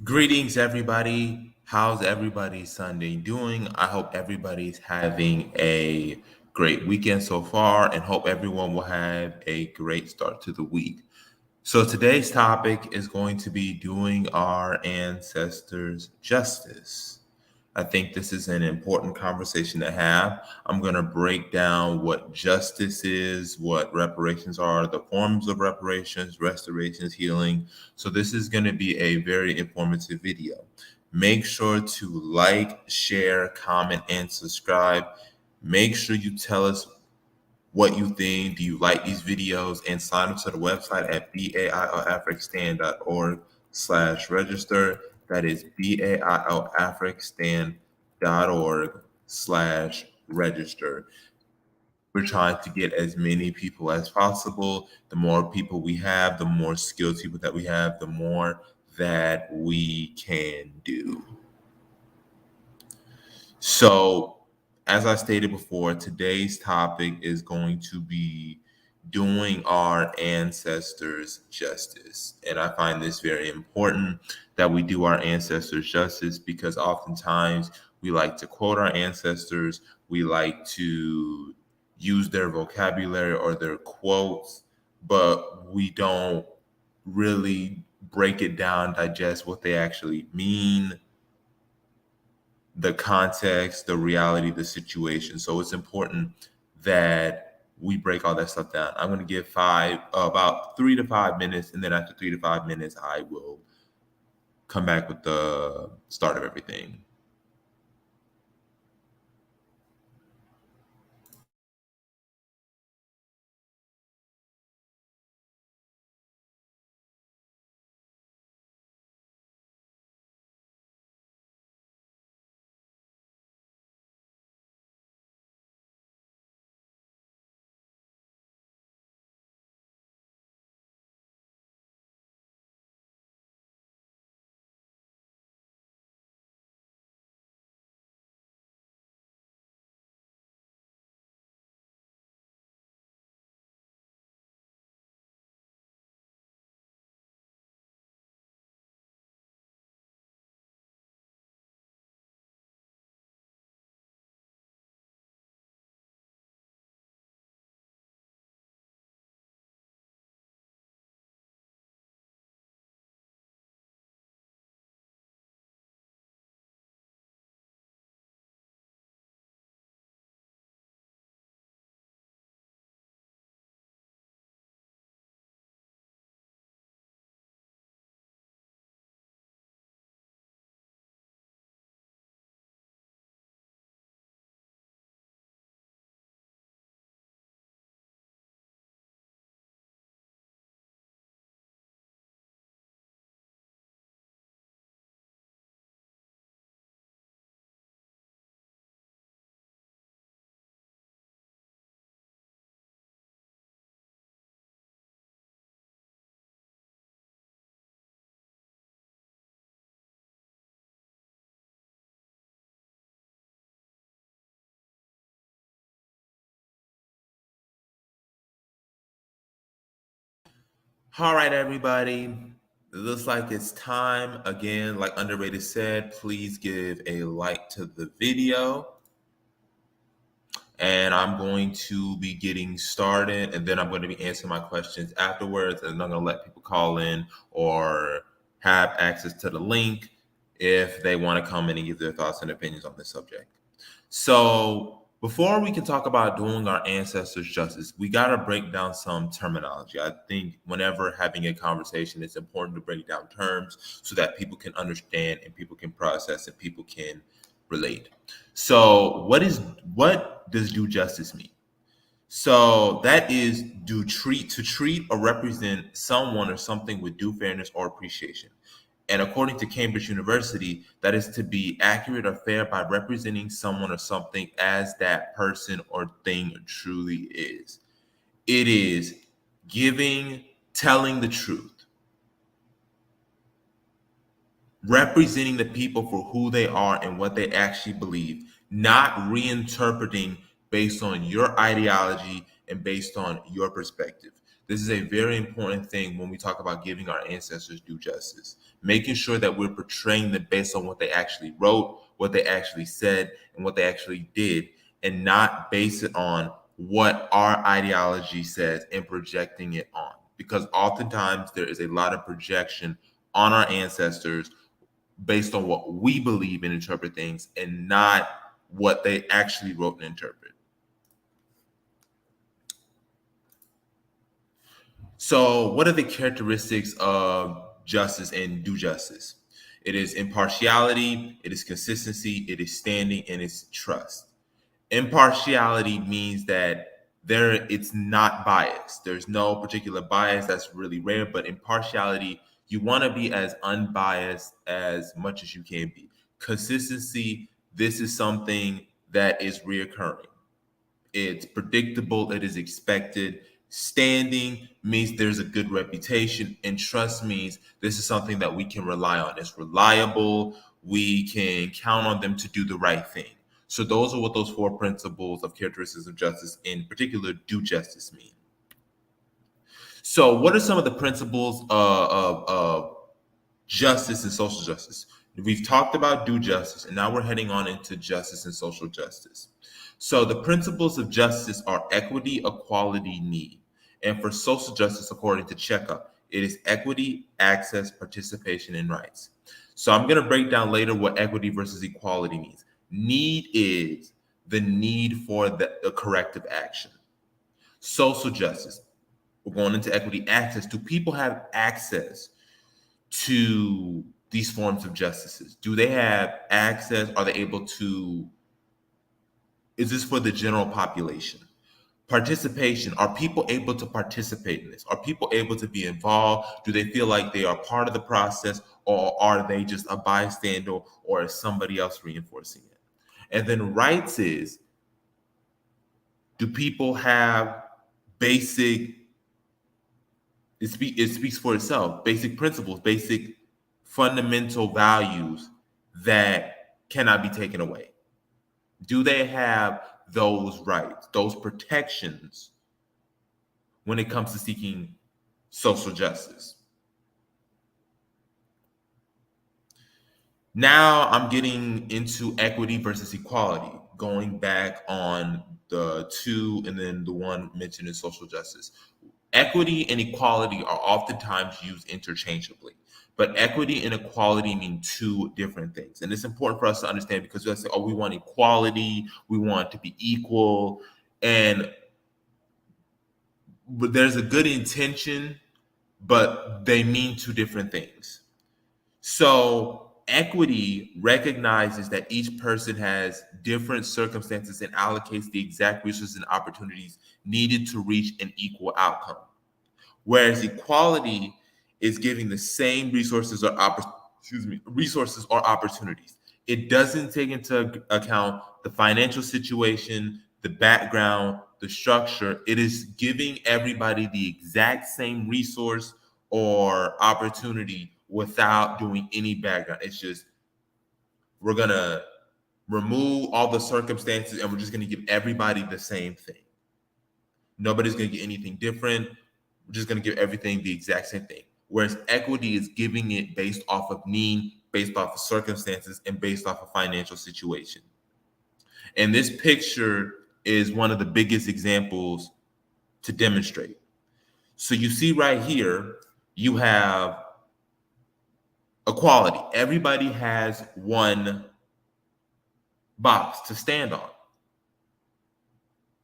Greetings, everybody. How's everybody Sunday doing? I hope everybody's having a great weekend so far and hope everyone will have a great start to the week. So, today's topic is going to be doing our ancestors justice. I think this is an important conversation to have. I'm going to break down what justice is, what reparations are, the forms of reparations, restorations, healing. So, this is going to be a very informative video. Make sure to like, share, comment, and subscribe. Make sure you tell us what you think. Do you like these videos? And sign up to the website at bailafricstan.org/register. That is bailafricstan.org/register. We're trying to get as many people as possible. The more people we have, the more skilled people that we have, the more that we can do. So, as I stated before, today's topic is going to be doing our ancestors justice. And I find this very important that we do our ancestors justice because oftentimes we like to quote our ancestors, we like to use their vocabulary or their quotes, but we don't really break it down, digest what they actually mean, the context, the reality, the situation. So it's important that we break all that stuff down. I'm going to give about 3 to 5 minutes, and then after 3 to 5 minutes, I will come back with the start of everything. All right, everybody. It looks like it's time again. Like Underrated said, please give a like to the video. And I'm going to be getting started, and then I'm going to be answering my questions afterwards, and I'm going to let people call in or have access to the link if they want to come in and give their thoughts and opinions on this subject. So before we can talk about doing our ancestors justice, we got to break down some terminology. I think whenever having a conversation, it's important to break down terms so that people can understand and people can process and people can relate. So what does do justice mean? So that is treat or represent someone or something with due fairness or appreciation. And according to Cambridge University, that is to be accurate or fair by representing someone or something as that person or thing truly is. It is telling the truth, representing the people for who they are and what they actually believe, not reinterpreting based on your ideology and based on your perspective. This is a very important thing when we talk about giving our ancestors due justice, making sure that we're portraying them based on what they actually wrote, what they actually said, and what they actually did, and not base it on what our ideology says and projecting it on. Because oftentimes there is a lot of projection on our ancestors based on what we believe and interpret things and not what they actually wrote and interpret. So, what are the characteristics of justice and due justice? It is impartiality, it is consistency, it is standing, and it's trust. Impartiality means that it's not biased. There's no particular bias. That's really rare, but impartiality, you want to be as unbiased as much as you can be. Consistency, this is something that is reoccurring. It's predictable, it is expected. Standing means there's a good reputation, and trust means this is something that we can rely on. It's reliable. We can count on them to do the right thing. So those are what those four principles of characteristics of justice, in particular, due justice, mean. So, what are some of the principles of justice and social justice? We've talked about due justice, and now we're heading on into justice and social justice. So, the principles of justice are equity, equality, need. And for social justice, according to Checkup, it is equity, access, participation, and rights. So, I'm going to break down later what equity versus equality means. Need is the need for the corrective action. Social justice, we're going into equity, access. Do people have access to these forms of justices? Do they have access? Are they able to? Is this for the general population? Participation, are people able to participate in this? Are people able to be involved? Do they feel like they are part of the process, or are they just a bystander, or is somebody else reinforcing it? And then rights is, do people have basic, it speaks for itself, basic principles, basic fundamental values that cannot be taken away? Do they have those rights, those protections when it comes to seeking social justice? Now I'm getting into equity versus equality, going back on the two and then the one mentioned in social justice. Equity and equality are oftentimes used interchangeably, but equity and equality mean two different things. And it's important for us to understand, because we say, oh, we want equality, we want to be equal. But there's a good intention, but they mean two different things. So equity recognizes that each person has different circumstances and allocates the exact resources and opportunities needed to reach an equal outcome. Whereas equality is giving the same resources or resources or opportunities. It doesn't take into account the financial situation, the background, the structure. It is giving everybody the exact same resource or opportunity without doing any background. It's just, we're going to remove all the circumstances and we're just going to give everybody the same thing. Nobody's going to get anything different. We're just going to give everything the exact same thing. Whereas equity is giving it based off of need, based off of circumstances, and based off of financial situation. And this picture is one of the biggest examples to demonstrate. So you see right here, you have equality. Everybody has one box to stand on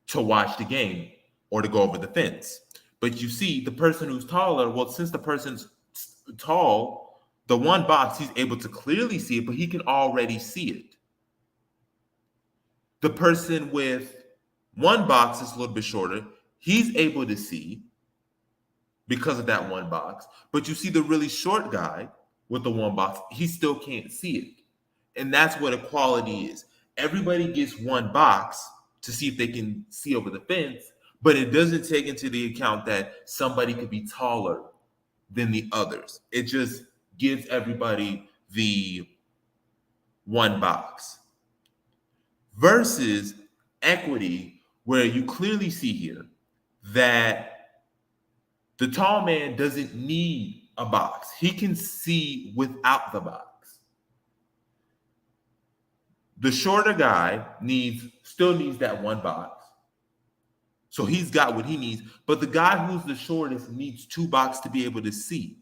to watch the game or to go over the fence. But you see the person who's taller, well, since the person's tall, the one box, he's able to clearly see it, but he can already see it. The person with one box is a little bit shorter. He's able to see because of that one box. But you see the really short guy with the one box, he still can't see it. And that's what equality is. Everybody gets one box to see if they can see over the fence, but it doesn't take into the account that somebody could be taller than the others. It just gives everybody the one box. Versus equity, where you clearly see here that The tall man doesn't need a box. He can see without the box. The shorter guy still needs that one box. So he's got what he needs. But the guy who's the shortest needs two boxes to be able to see.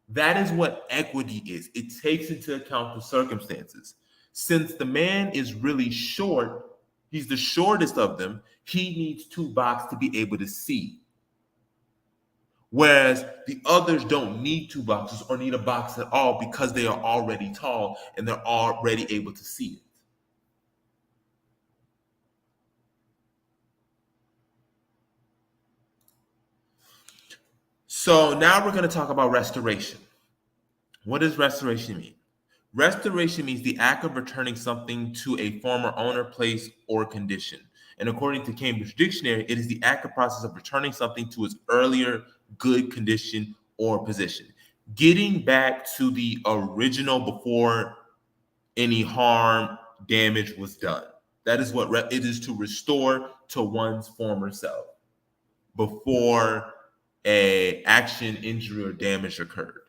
That is what equity is. It takes into account the circumstances. Since the man is really short, he's the shortest of them, he needs two boxes to be able to see. Whereas the others don't need two boxes or need a box at all because they are already tall and they're already able to see it. So now we're going to talk about restoration. What does restoration mean? Restoration means the act of returning something to a former owner, place, or condition. And according to Cambridge Dictionary, it is the active process of returning something to its earlier good condition or position. Getting back to the original before any harm, damage was done. That is what it is, to restore to one's former self before a action, injury, or damage occurred.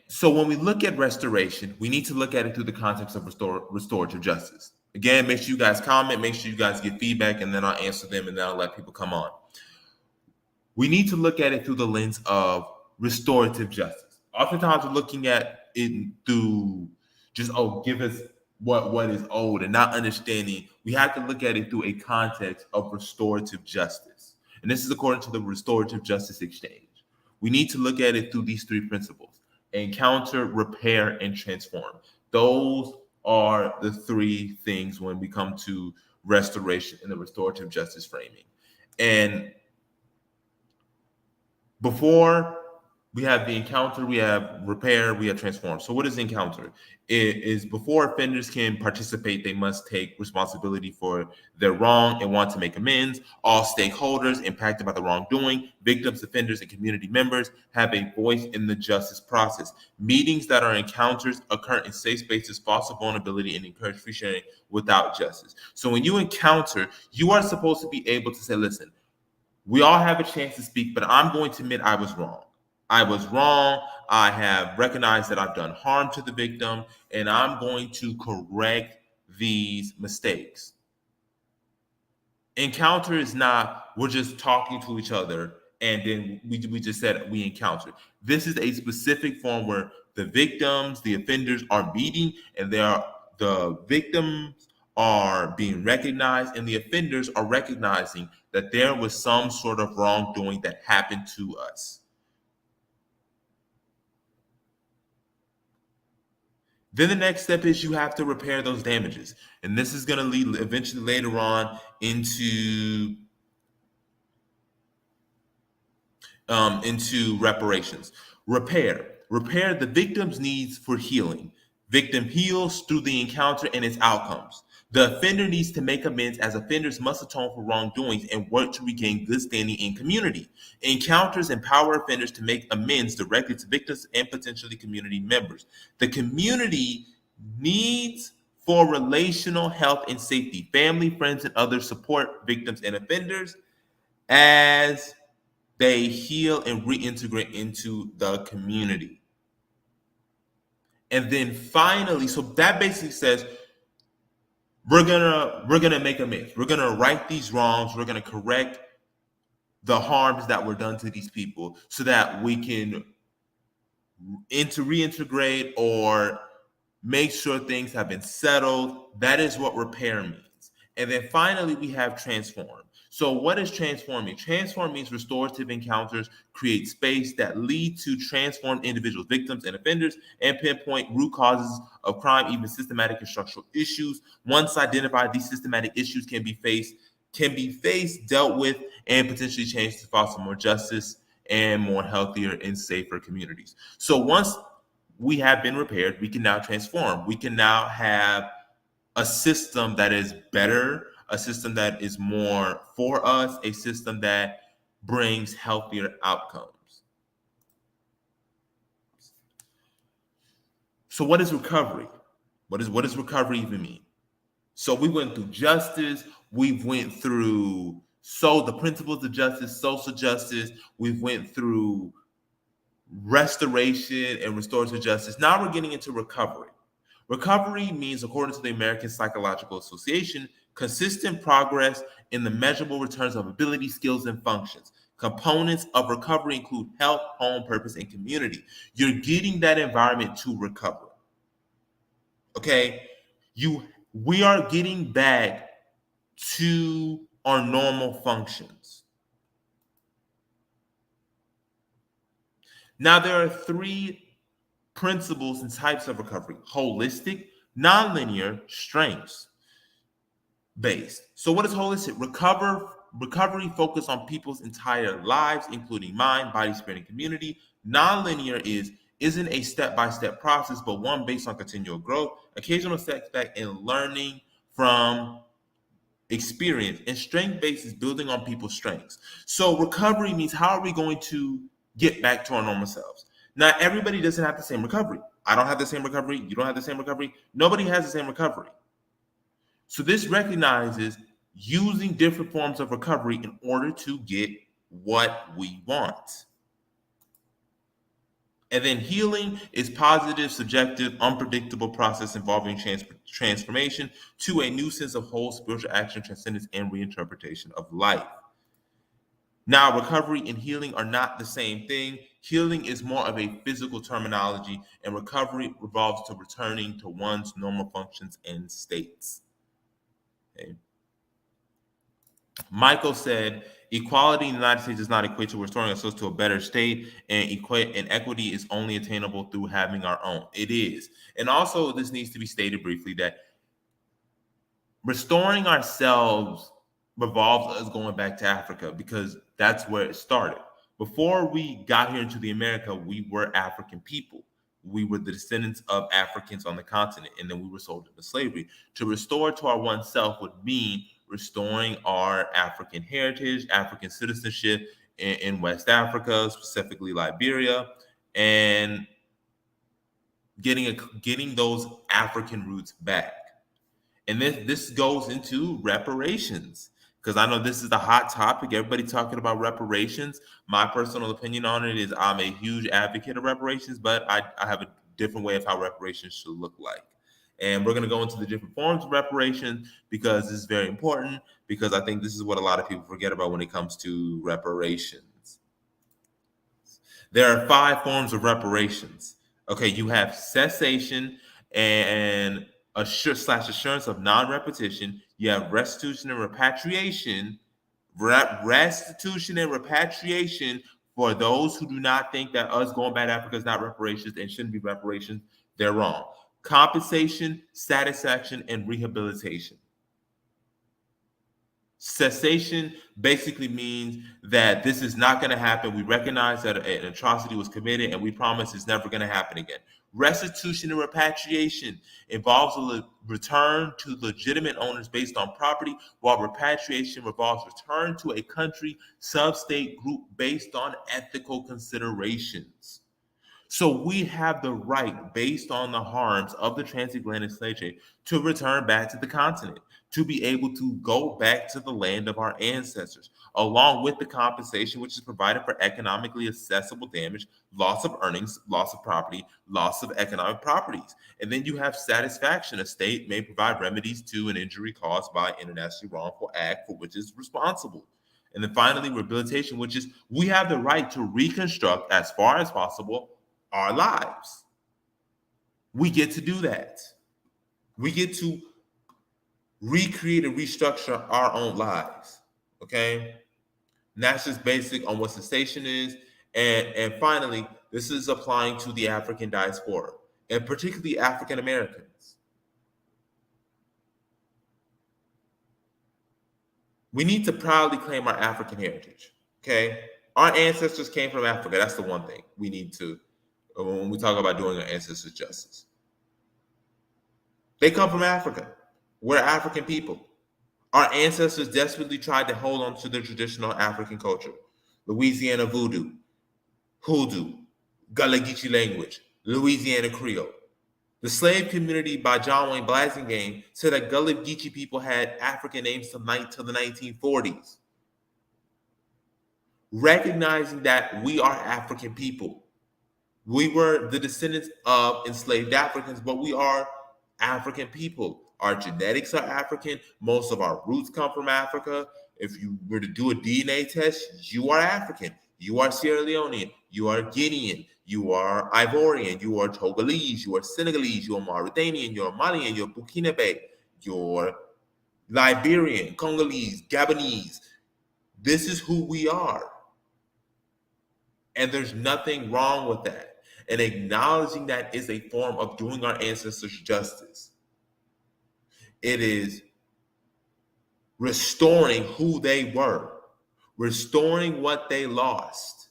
So when we look at restoration, we need to look at it through the context of restorative justice. Again, make sure you guys comment, make sure you guys give feedback, and then I'll answer them, and then I'll let people come on. We need to look at it through the lens of restorative justice. Oftentimes we're looking at it through just, give us what is owed, and not understanding we have to look at it through a context of restorative justice. And this is according to the Restorative Justice Exchange. We need to look at it through these three principles: encounter, repair, and transform. Those are the three things when we come to restoration in the restorative justice framing. And before we have the encounter, we have repair, we have transform. So what is encounter? It is before offenders can participate, they must take responsibility for their wrong and want to make amends. All stakeholders impacted by the wrongdoing, victims, offenders, and community members, have a voice in the justice process. Meetings that are encounters occur in safe spaces, foster vulnerability, and encourage free sharing without justice. So when you encounter, you are supposed to be able to say, listen, we all have a chance to speak, but I'm going to admit I was wrong. I was wrong. I have recognized that I've done harm to the victim, and I'm going to correct these mistakes. Encounter is not we're just talking to each other and then we just said we encountered. This is a specific form where the victims, the offenders are meeting, and the victims are being recognized, and the offenders are recognizing that there was some sort of wrongdoing that happened to us. Then the next step is you have to repair those damages. And this is going to lead eventually later on into reparations. Repair the victim's needs for healing. Victim heals through the encounter and its outcomes. The offender needs to make amends, as offenders must atone for wrongdoings and work to regain good standing in community. Encounters empower offenders to make amends directly to victims and potentially community members. The community needs for relational health and safety. Family, friends, and others support victims and offenders as they heal and reintegrate into the community. And then finally, so that basically says we're gonna make amends. We're gonna right these wrongs. We're gonna correct the harms that were done to these people so that we can reintegrate or make sure things have been settled. That is what repair means. And then finally, we have transform. So what is transforming? Transform means restorative encounters create space that lead to transformed individuals, victims, and offenders, and pinpoint root causes of crime, even systematic and structural issues. Once identified, these systematic issues can be faced, dealt with, and potentially changed to foster more justice and more healthier and safer communities. So once we have been repaired, we can now transform. We can now have a system that is better, a system that is more for us, a system that brings healthier outcomes. So what is recovery? What does recovery even mean? So we went through justice, we went through So the principles of justice, social justice, we've went through restoration and restorative justice. Now we're getting into recovery. Recovery means, according to the American Psychological Association, consistent progress in the measurable returns of ability, skills, and functions. Components of recovery include health, home, purpose, and community. You're getting that environment to recover. Okay? We are getting back to our normal functions. Now, there are three principles and types of recovery: holistic, nonlinear, strengths based. So, what is holistic? Recovery focus on people's entire lives, including mind, body, spirit, and community. Nonlinear isn't a step-by-step process, but one based on continual growth, occasional setback, and learning from experience. And strength-based is building on people's strengths. So recovery means, how are we going to get back to our normal selves? Now, everybody doesn't have the same recovery. I don't have the same recovery. You don't have the same recovery. Nobody has the same recovery. So this recognizes using different forms of recovery in order to get what we want. And then healing is positive, subjective, unpredictable process involving transformation to a new sense of whole spiritual action, transcendence, and reinterpretation of life. Now, recovery and healing are not the same thing. Healing is more of a physical terminology, and recovery revolves to returning to one's normal functions and states. Okay. Michael said, equality in the United States does not equate to restoring ourselves to a better state, and equity is only attainable through having our own. It is. And also, this needs to be stated briefly that restoring ourselves revolves us going back to Africa, because that's where it started. Before we got here into the America, we were African people. We were the descendants of Africans on the continent, and then we were sold into slavery. To restore to our one self would mean restoring our African heritage, African citizenship in West Africa, specifically Liberia, and getting those African roots back. And this goes into reparations, because I know this is the hot topic. Everybody talking about reparations. My personal opinion on it is I'm a huge advocate of reparations, but I have a different way of how reparations should look like. And we're going to go into the different forms of reparations, because this is very important, because I think this is what a lot of people forget about when it comes to reparations. There are 5 forms of reparations. Okay, you have cessation and assurance of non-repetition. You have restitution and repatriation. Restitution and repatriation for those who do not think that us going back to Africa is not reparations and shouldn't be reparations. They're wrong. Compensation, satisfaction, and rehabilitation. Cessation basically means that this is not going to happen. We recognize that an atrocity was committed, and we promise it's never going to happen again. Restitution and repatriation involves a return to legitimate owners based on property, while repatriation involves return to a country, sub-state, group based on ethical considerations. So we have the right, based on the harms of the transatlantic slave trade, to return back to the continent, to be able to go back to the land of our ancestors, along with the compensation which is provided for economically accessible damage, loss of earnings, loss of property, loss of economic properties. And then you have satisfaction. A state may provide remedies to an injury caused by internationally wrongful act for which is responsible. And then finally, rehabilitation, which is we have the right to reconstruct as far as possible our lives. We get to do that. We get to recreate and restructure our own lives. Okay? And that's just basic on what cessation is. And finally, this is applying to the African diaspora, and particularly African Americans. We need to proudly claim our African heritage. Okay? Our ancestors came from Africa. That's the one thing we need to, when we talk about doing our ancestors justice. They come from Africa. We're African people. Our ancestors desperately tried to hold on to their traditional African culture. Louisiana voodoo, hoodoo, Gullah Geechee language, Louisiana Creole. The slave community by John Wayne Blasingham said that Gullah Geechee people had African names till the 1940s. recognizing that we are African people. We were the descendants of enslaved Africans, but we are African people. Our genetics are African. Most of our roots come from Africa. If you were to do a DNA test, you are African. You are Sierra Leonean. You are Guinean. You are Ivorian. You are Togolese. You are Senegalese. You are Mauritanian. You are Malian. You are Burkinabe. You're Liberian, Congolese, Gabonese. This is who we are. And there's nothing wrong with that. And acknowledging that is a form of doing our ancestors justice. It is restoring who they were, restoring what they lost.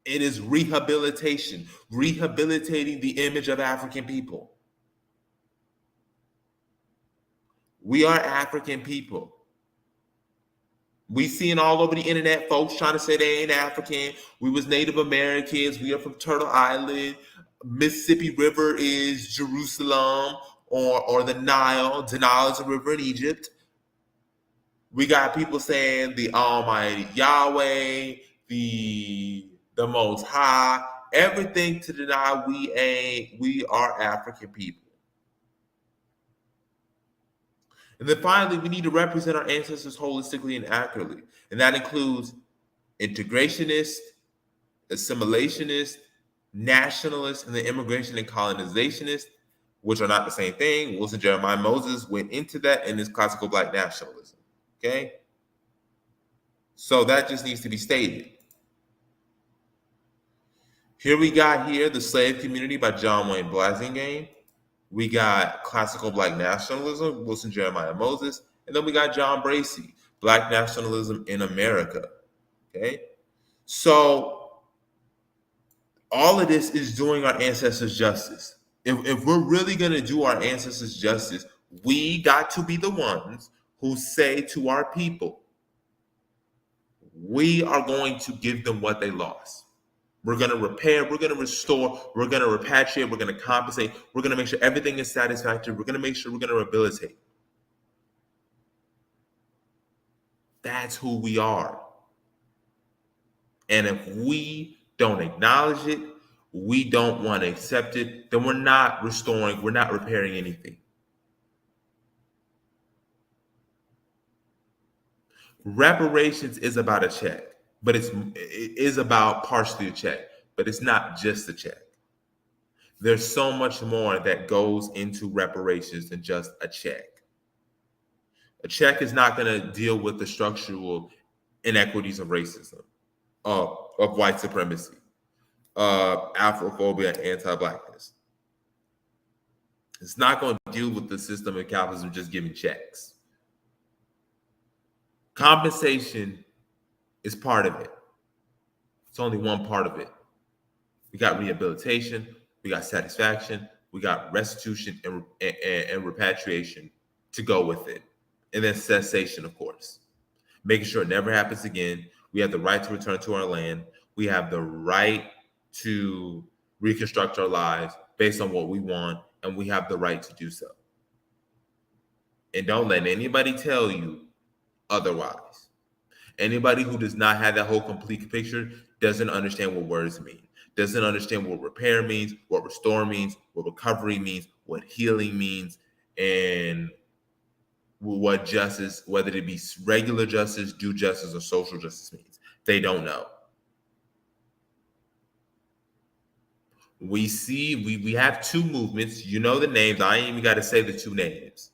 It is rehabilitation, rehabilitating the image of African people. We are African people. We seeing all over the internet folks trying to say they ain't African. We was Native Americans. We are from Turtle Island. Mississippi River is Jerusalem or the Nile. The Nile is a river in Egypt. We got people saying the Almighty Yahweh, the Most High, everything to deny we are African people. And then finally, we need to represent our ancestors holistically and accurately. And that includes integrationist, assimilationist, nationalist, and the immigration and colonizationist, which are not the same thing. Wilson Jeremiah Moses went into that in his classical Black nationalism. Okay? So that just needs to be stated. Here we got The Slave Community by John Wayne Blasingame. We got classical Black nationalism, Wilson Jeremiah Moses, and then we got John Bracy, Black nationalism in America. Okay, so all of this is doing our ancestors justice. If we're really going to do our ancestors justice, we got to be the ones who say to our people, we are going to give them what they lost. We're going to repair, we're going to restore, we're going to repatriate, we're going to compensate, we're going to make sure everything is satisfactory, we're going to make sure we're going to rehabilitate. That's who we are. And if we don't acknowledge it, we don't want to accept it, then we're not restoring, we're not repairing anything. Reparations is about a check, but it is about partially a check, but it's not just a check. There's so much more that goes into reparations than just a check. A check is not going to deal with the structural inequities of racism, of white supremacy, Afrophobia, and anti-Blackness. It's not going to deal with the system of capitalism just giving checks. Compensation is part of it. It's only one part of it. We got rehabilitation, we got satisfaction, we got restitution and repatriation to go with it. And then cessation, of course. Making sure it never happens again. We have the right to return to our land. We have the right to reconstruct our lives based on what we want, and we have the right to do so. And don't let anybody tell you otherwise. Anybody who does not have that whole complete picture doesn't understand what words mean, doesn't understand what repair means, what restore means, what recovery means, what healing means, and what justice, whether it be regular justice, due justice, or social justice means. They don't know. We have two movements. You know the names. I ain't even got to say the two names.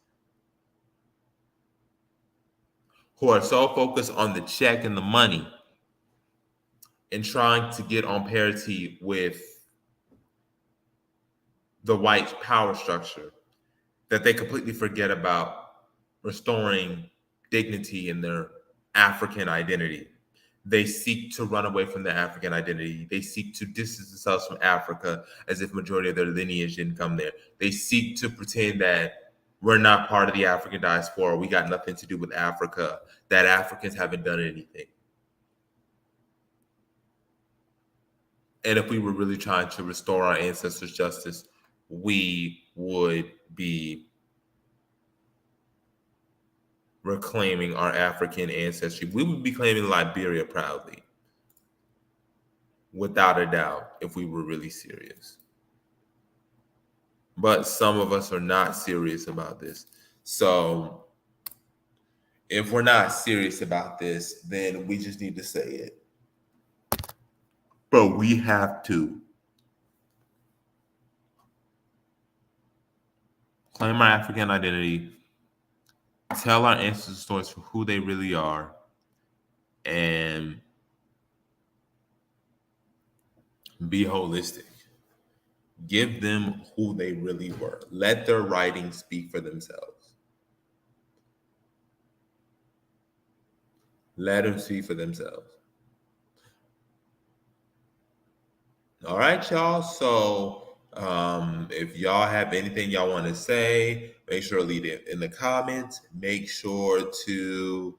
Who are so focused on the check and the money and trying to get on parity with the white power structure that they completely forget about restoring dignity in their African identity. They seek to run away from their African identity. They seek to distance themselves from Africa as if majority of their lineage didn't come there. They seek to pretend that we're not part of the African diaspora. We got nothing to do with Africa, that Africans haven't done anything. And if we were really trying to restore our ancestors' justice, we would be reclaiming our African ancestry. We would be claiming Liberia proudly, without a doubt, if we were really serious. But some of us are not serious about this. So if we're not serious about this, then we just need to say it. But we have to claim our African identity, tell our ancestors stories for who they really are, and be holistic. Give them who they really were. Let their writings speak for themselves. Let them speak for themselves. All right, y'all. So if y'all have anything y'all want to say, make sure to leave it in the comments. Make sure to,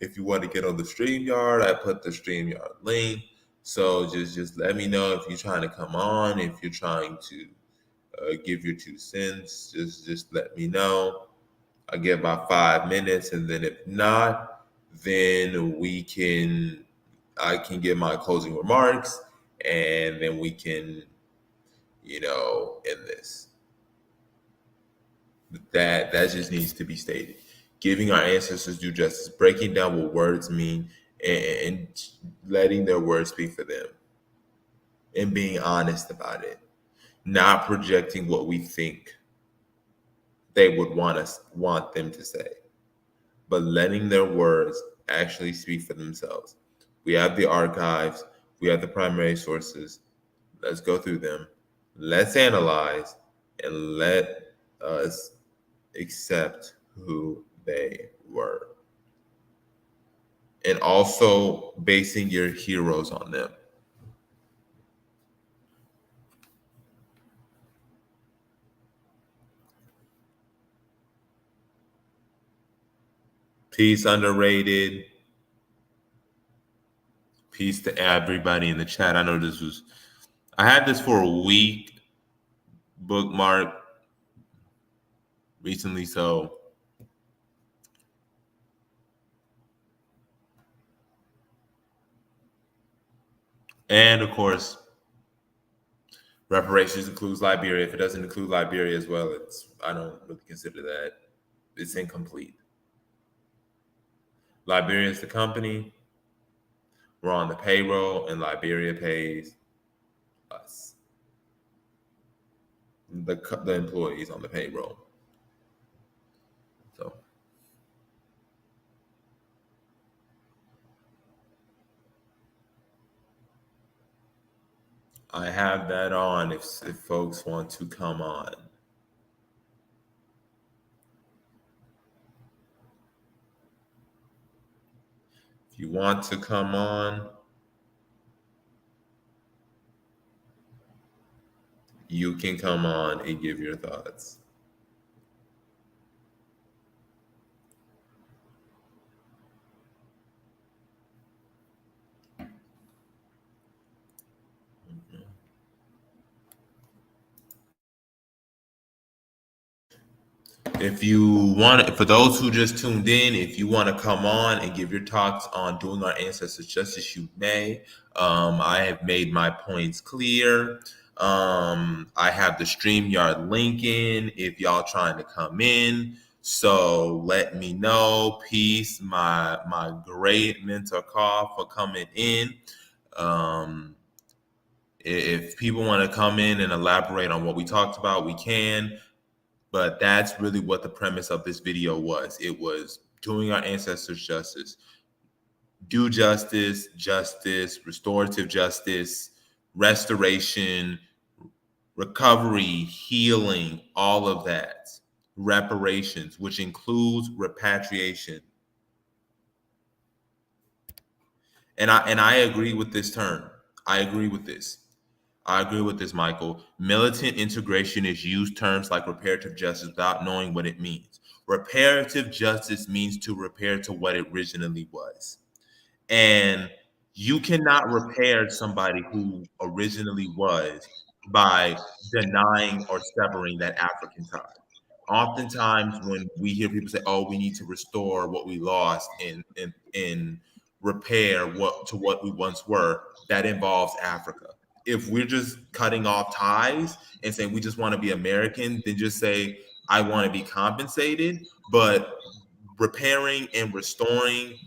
if you want to get on the StreamYard, I put the StreamYard link. So just let me know if you're trying to come on, if you're trying to give your 2 cents. Just let me know. I'll give about 5 minutes, and then if not, then I can give my closing remarks, and then we can, end this. That just needs to be stated. Giving our ancestors due justice, breaking down what words mean, and letting their words speak for them, and being honest about it, not projecting what we think they would want them to say, but letting their words actually speak for themselves. We have the archives, we have the primary sources. Let's go through them. Let's analyze and let us accept who they were. And also basing your heroes on them. Peace, underrated. Peace to everybody in the chat. I know I had this for a week bookmark recently, so and of course, reparations includes Liberia. If it doesn't include Liberia as well, I don't really consider that. It's incomplete. Liberia is the company. We're on the payroll, and Liberia pays us, the employees on the payroll. So I have that on if folks want to come on. If you want to come on, you can come on and give your thoughts. If you want, for those who just tuned in, if you want to come on and give your talks on doing our ancestors justice, you may. I have made my points clear. I have the StreamYard link in if y'all trying to come in. So let me know. Peace, my great mentor call for coming in. If people want to come in and elaborate on what we talked about, we can. But that's really what the premise of this video was. It was doing our ancestors justice, do justice, restorative justice, restoration, recovery, healing, all of that. Reparations, which includes repatriation. And I agree with this term. I agree with this. I agree with this, Michael. Militant integration is used terms like reparative justice without knowing what it means. Reparative justice means to repair to what it originally was. And you cannot repair somebody who originally was by denying or severing that African tie. oftentimes when we hear people say, "Oh, we need to restore what we lost and repair what we once were," that involves Africa. If we're just cutting off ties and saying we just want to be American, then just say I want to be compensated. But repairing and restoring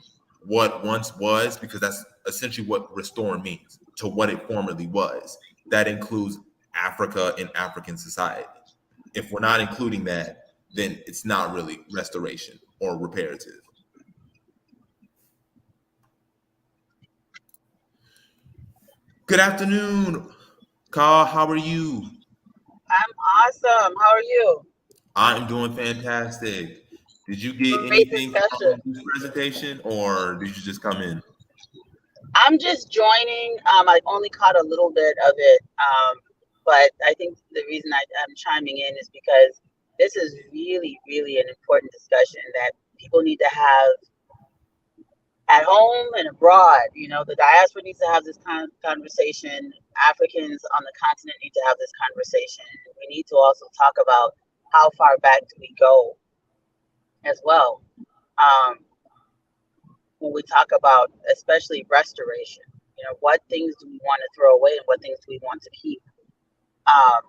what once was, because that's essentially what restore means, to what it formerly was. That includes Africa and African society. If we're not including that, then it's not really restoration or reparative. Good afternoon, Carl. How are you? I'm awesome. How are you? I'm doing fantastic. Did you get Great anything discussion. from this presentation, or did you just come in? I'm just joining. I only caught a little bit of it, but I think the reason I'm chiming in is because this is really, really an important discussion that people need to have at home and abroad. You know, the diaspora needs to have this kind of conversation. Africans on the continent need to have this conversation. We need to also talk about how far back do we go as well. Um, when we talk about especially restoration, you know, what things do we want to throw away and what things do we want to keep? um,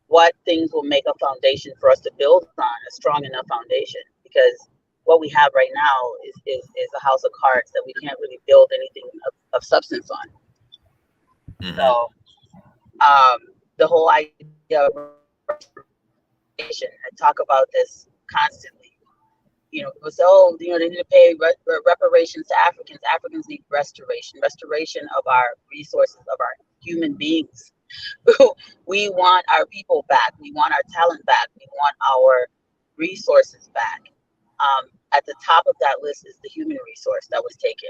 what things will make a foundation for us to build on, a strong enough foundation, because what we have right now is a house of cards that we can't really build anything of substance on. Mm-hmm. So the whole idea of restoration, I talk about this constantly. You know, people say, oh, you know, they need to pay reparations to Africans. Africans need restoration of our resources, of our human beings. We want our people back. We want our talent back. We want our resources back. At the top of that list is the human resource that was taken.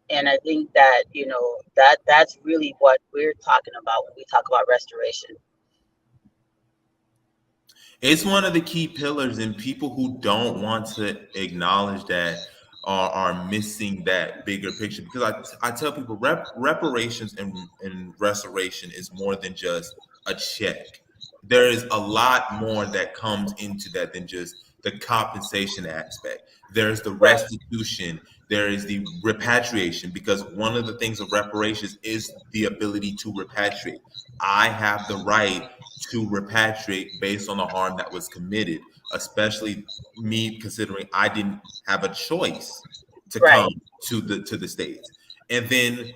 And I think that, you know, that's really what we're talking about when we talk about restoration. It's one of the key pillars, and people who don't want to acknowledge that are missing that bigger picture. Because I tell people reparations and restoration is more than just a check. There is a lot more that comes into that than just the compensation aspect. There's the Right, restitution, there is the repatriation, because one of the things of reparations is the ability to repatriate. I have the right to repatriate based on the harm that was committed, especially me considering I didn't have a choice to come right, to the States. And then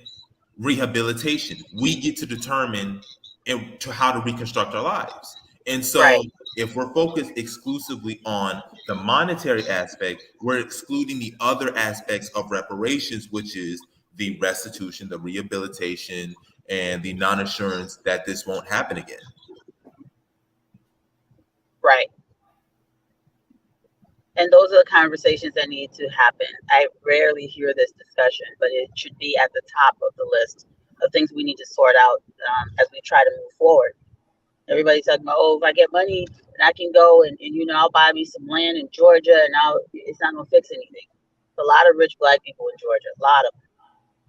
rehabilitation. We get to determine to how to reconstruct our lives. And so right, if we're focused exclusively on the monetary aspect, we're excluding the other aspects of reparations, which is the restitution, the rehabilitation, and the non-assurance that this won't happen again. right. And those are the conversations that need to happen. I rarely hear this discussion, but it should be at the top of the list of things we need to sort out as we try to move forward. Everybody's talking about, oh, if I get money and I can go and you know, I'll buy me some land in Georgia and it's not gonna fix anything. A lot of rich black people in Georgia, a lot of them.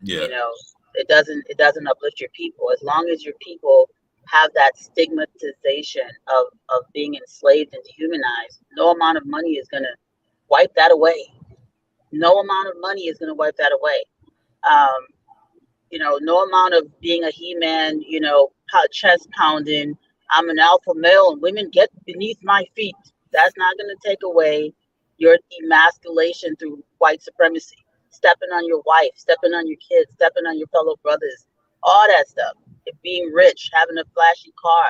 Yeah. You know, it doesn't uplift your people. As long as your people have that stigmatization of being enslaved and dehumanized, no amount of money is gonna wipe that away. No amount of money is gonna wipe that away. Um, you know, no amount of being a he-man, you know, chest pounding, I'm an alpha male and women get beneath my feet. That's not going to take away your emasculation through white supremacy. Stepping on your wife, stepping on your kids, stepping on your fellow brothers, all that stuff. Being rich, having a flashy car,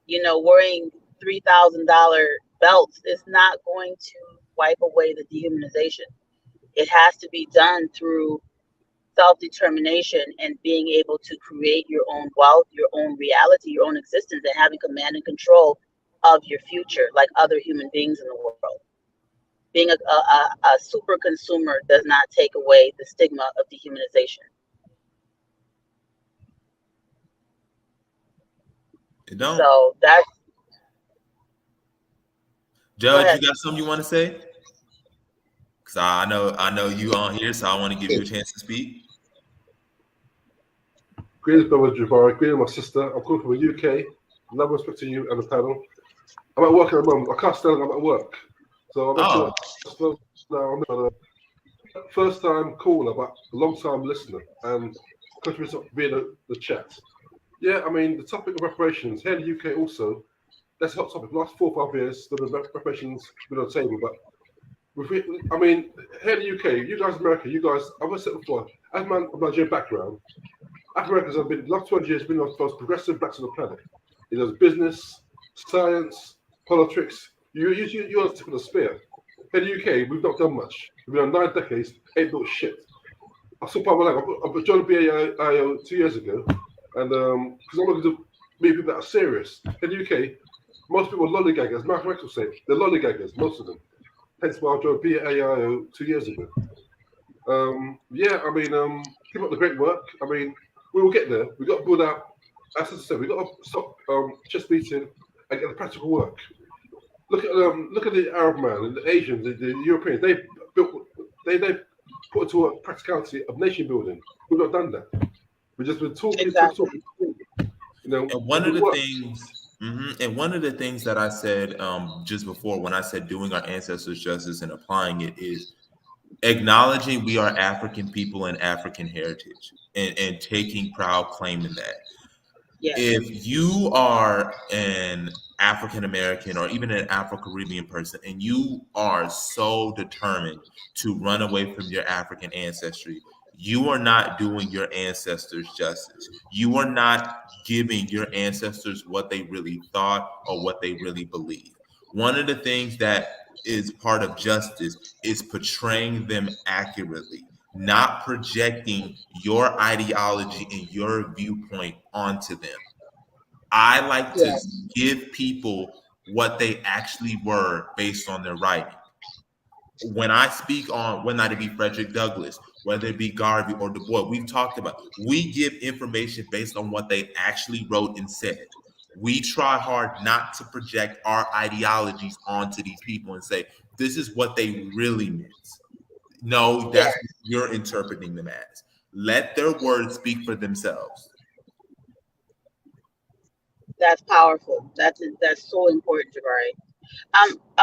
you know, wearing $3,000 belts is not going to wipe away the dehumanization. It has to be done through self-determination and being able to create your own wealth, your own reality, your own existence, and having command and control of your future like other human beings in the world. Being a super consumer does not take away the stigma of dehumanization. It don't. So that's, go Judge, you ahead. got something you want to say? Because I know you on here, so I want to give you a chance to speak. Greetings, brother Jafari. Greetings, my sister. I'm calling from the UK. Love and respect to you and the panel. I'm at work at the moment. I can't stand. I'm at work, so I'm Oh, actually now. I'm a first-time caller, but a long-time listener, and contributing via the chat. Yeah, I mean the topic of reparations here in the UK also. That's a hot topic. The last 4 or 5 years, the reparations been on the table, but I mean, here in the UK, you guys, America, you guys, I've said before, as a man of Nigerian background, African Americans have been, the last 20 years, been the most progressive blacks on the planet. It does business, science, politics. You're on the tip of the spear. In the UK, we've not done much. We've been on 9 decades, ain't built shit. I saw part of my life. I joined BAIO 2 years ago, and because I'm looking to meet people that are serious. In the UK, most people are lollygaggers. Malcolm X will say they're lollygaggers, most of them. Hence why I joined BAIO 2 years ago. Yeah, I mean, keep up the great work. I mean, we will get there. We've got to build out, as I said, we've got to stop just beating and get the practical work. Look at the Arab man and the Asians, the Europeans. They put into a practicality of nation building. We've not done that. We've just been talking, Exactly. talking. You know, and one of the things, and one of the things that I said just before when I said doing our ancestors justice and applying it is acknowledging we are African people and African heritage, and taking proud claim in that. Yes. If you are an African American or even an Afro Caribbean person and you are so determined to run away from your African ancestry, you are not doing your ancestors justice. You are not giving your ancestors what they really thought or what they really believe. One of the things that is part of justice is portraying them accurately, not projecting your ideology and your viewpoint onto them. I like to Yes. give people what they actually were based on their writing. When I speak on whether it be Frederick Douglass, whether it be Garvey or Du Bois, we've talked about, we give information based on what they actually wrote and said. We try hard not to project our ideologies onto these people and say, this is what they really meant. No, that's what you're interpreting them as. Let their words speak for themselves. That's powerful. That's so important, Jabari.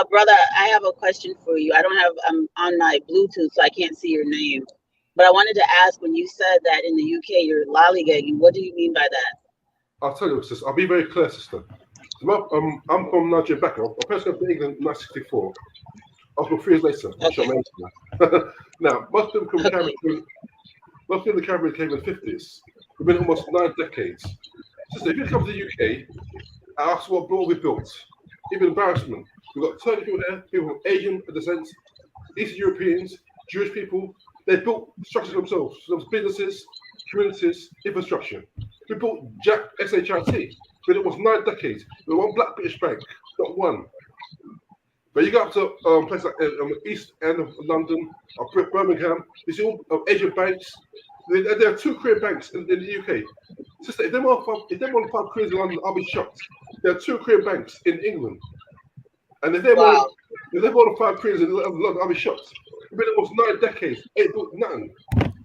Brother, I have a question for you. I don't have on my Bluetooth, so I can't see your name. But I wanted to ask, when you said that in the UK you're lollygagging, what do you mean by that? I'll tell you, sister. I'll be very clear, sister. I'm from Nigerian background. My parents came to England in 1964. I was born 3 years later. Okay. Now, most people from the Caribbean, most people in the Caribbean came in the 50s. We've been almost 9 decades. Sister, if you come to the UK, I ask what we built. Even embarrassment. We've got Turkish people here, people from Asian descent, Eastern Europeans, Jewish people. They built structures themselves, businesses, communities, infrastructure. We built Jack SHRT, but it was 9 decades. There was one black British bank, not one. But you go up to places like the east end of London, or Birmingham, you see all Asian banks. There are 2 Korean banks in the UK. Sister, if they want 5 Koreans in London, I'll be shocked. There are 2 Korean banks in England. And if they want 5 Koreans in London, I'll be shocked. It's been almost 9 decades, ain't built nothing.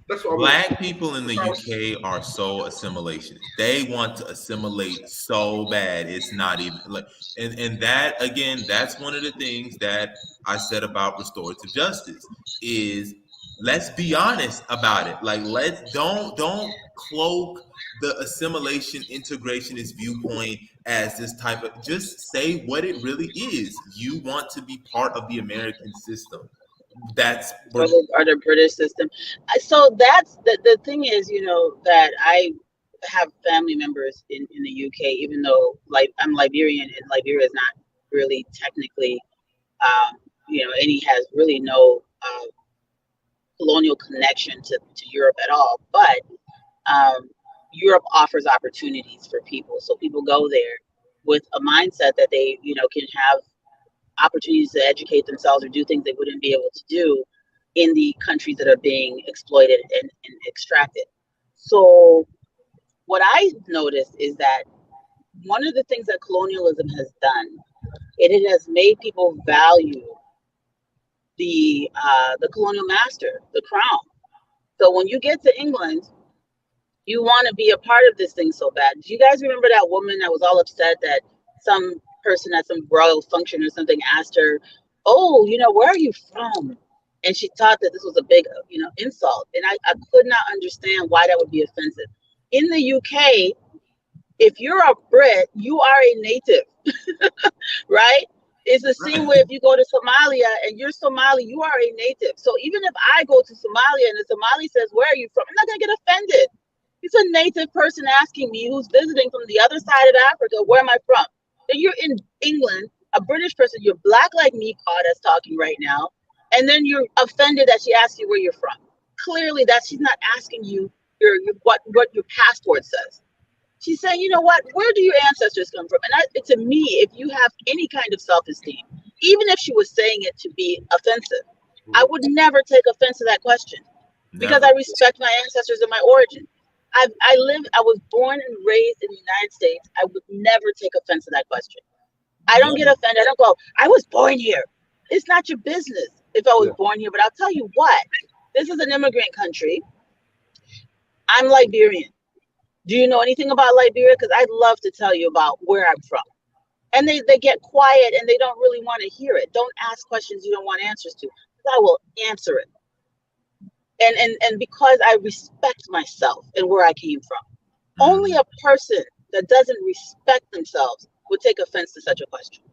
That's what Black people in the UK are so assimilationist. They want to assimilate so bad. It's not even like, and that again, that's one of the things that I said about restorative justice is let's be honest about it. Like don't cloak the assimilation integrationist viewpoint as this type of, just say what it really is. You want to be part of the American system. That's or the British system. So that's the thing is, that I have family members in the UK, even though I'm Liberian and Liberia is not really technically, and he has really no colonial connection to Europe at all. But Europe offers opportunities for people. So people go there with a mindset that they, can have opportunities to educate themselves or do things they wouldn't be able to do in the countries that are being exploited and extracted. So what I noticed is that one of the things that colonialism has done, it has made people value the colonial master, the crown. So when you get to England, you want to be a part of this thing so bad. Do you guys remember that woman that was all upset that some person at some royal function or something asked her, "Oh, where are you from?" And she thought that this was a big, insult. And I could not understand why that would be offensive. In the UK, if you're a Brit, you are a native, right? It's the same way if you go to Somalia and you're Somali, you are a native. So even if I go to Somalia and the Somali says, "Where are you from?" I'm not going to get offended. It's a native person asking me who's visiting from the other side of Africa, "Where am I from?" If you're in England, a British person, you're black like me, Claude, that's talking right now, and then you're offended that she asks you where you're from. Clearly, that she's not asking you what your passport says. She's saying, "You know what? Where do your ancestors come from?" And to me, if you have any kind of self-esteem, even if she was saying it to be offensive, I would never take offense to that question because I respect my ancestors and my origin. I was born and raised in the United States. I would never take offense to that question. I don't get offended. I don't go, "I was born here." It's not your business if I was born here. But I'll tell you what, this is an immigrant country. I'm Liberian. Do you know anything about Liberia? Because I'd love to tell you about where I'm from. And they get quiet and they don't really want to hear it. Don't ask questions you don't want answers to. I will answer it. And because I respect myself and where I came from. Only a person that doesn't respect themselves would take offense to such a question.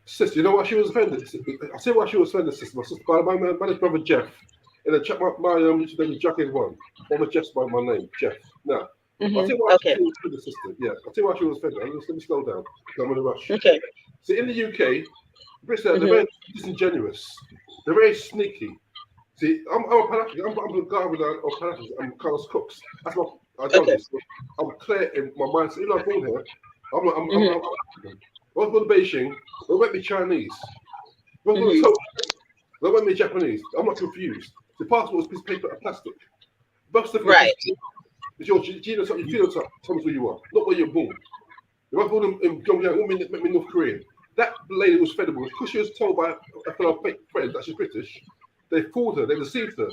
Sister, you know why she was offended? I'll say why she was offended, sister. My brother Jeff. And then check my name is Jack is one. Brother Jeff's my name, Jeff. Now, I'll tell you why she was offended, sister. Yeah, I'll tell you why she was offended. Let me slow down. I'm in a rush. Okay. So in the UK, Brits they're very disingenuous. They're very sneaky. See, I'm a Pan-African. I'm the guy with Pan-African. I'm Carlos Cooks. That's my identity. So I'm clear in my mind. So even though I'm born here, I'm African. I was born in Beijing. They went me Chinese. They went me Japanese. I'm not confused. The passport is a piece of paper and plastic. Right. It's your genotype, your phenotype tells who you are, not where you're born. If I was born in Pyongyang, it make me North Korean. That lady was credible because she was told by a fellow friend that she's British. They fooled her, they deceived her.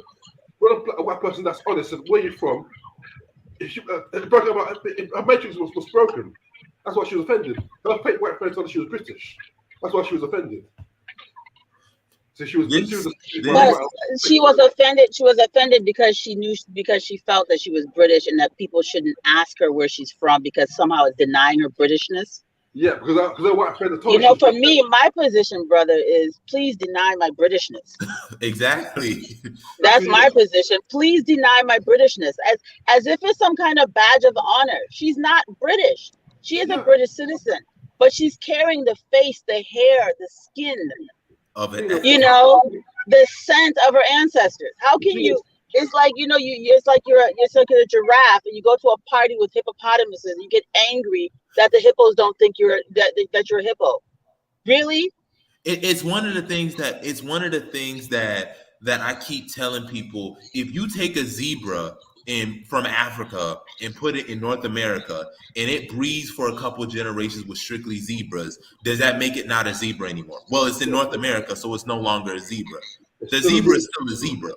When a white person that's honest said, "Where are you from?" Her matrix was broken. That's why she was offended. Her fake white friend told her she was British. That's why she was offended. So she was offended. She was offended because she felt that she was British and that people shouldn't ask her where she's from because somehow it's denying her Britishness. Yeah, because her white friend told her. For me, my position, brother, is please deny my Britishness. Exactly. That's my position. Please deny my Britishness, as if it's some kind of badge of honor. She's not British. She is a British citizen, but she's carrying the face, the hair, the skin of it. The scent of her ancestors. How can you? It's like it's like you're a giraffe and you go to a party with hippopotamuses and you get angry that the hippos don't think you're a hippo. Really? It's one of the things that I keep telling people. If you take a zebra from Africa and put it in North America and it breeds for a couple of generations with strictly zebras, does that make it not a zebra anymore? Well, it's in North America, so it's no longer a zebra. The zebra is still a zebra.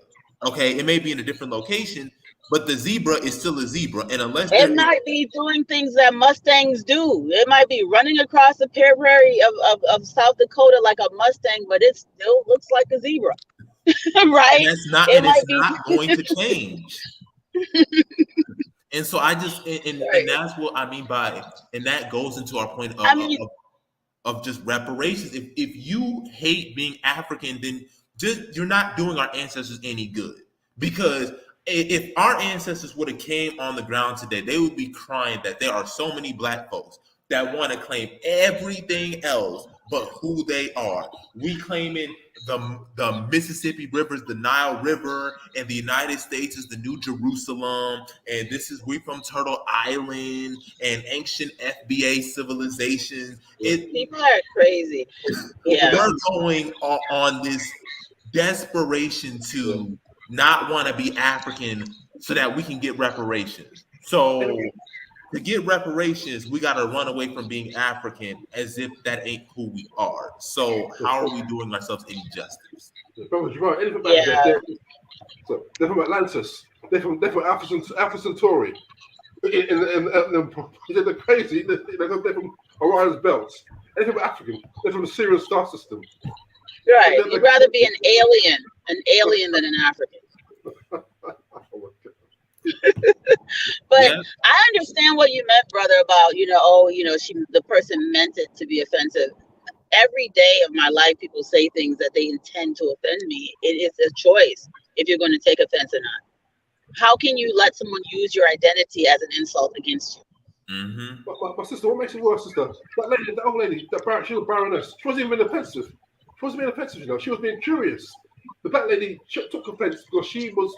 Okay, it may be in a different location, but the zebra is still a zebra. And unless it might be doing things that Mustangs do, it might be running across the prairie of South Dakota like a Mustang, but it still looks like a zebra. Right? And it's not going to change. And so I just and that's what I mean by, and that goes into our point of just reparations. If you hate being African, then you're not doing our ancestors any good. Because if our ancestors would have came on the ground today, they would be crying that there are so many Black folks that want to claim everything else but who they are. We claiming the Mississippi rivers, the Nile River, and the United States is the New Jerusalem, and we from Turtle Island and ancient FBA civilizations. People are crazy. Yeah, we're going on this desperation to not want to be African so that we can get reparations. So to get reparations, we got to run away from being African as if that ain't who we are. So how are we doing ourselves any justice? So they're from Atlantis. They're from Alpha Centauri. And they're crazy. They're from Orion's belts. Anything but African. They're from the Syrian star system. Right. You'd rather be an alien than an African. But Yeah. I understand what you meant, brother, about, the person meant it to be offensive. Every day of my life, people say things that they intend to offend me. It is a choice if you're going to take offense or not. How can you let someone use your identity as an insult against you? Mm-hmm. My sister, what makes it worse, sister? That old lady, she was a baroness. She wasn't even offensive. She wasn't being offensive, She was being curious. The black lady took offense because she was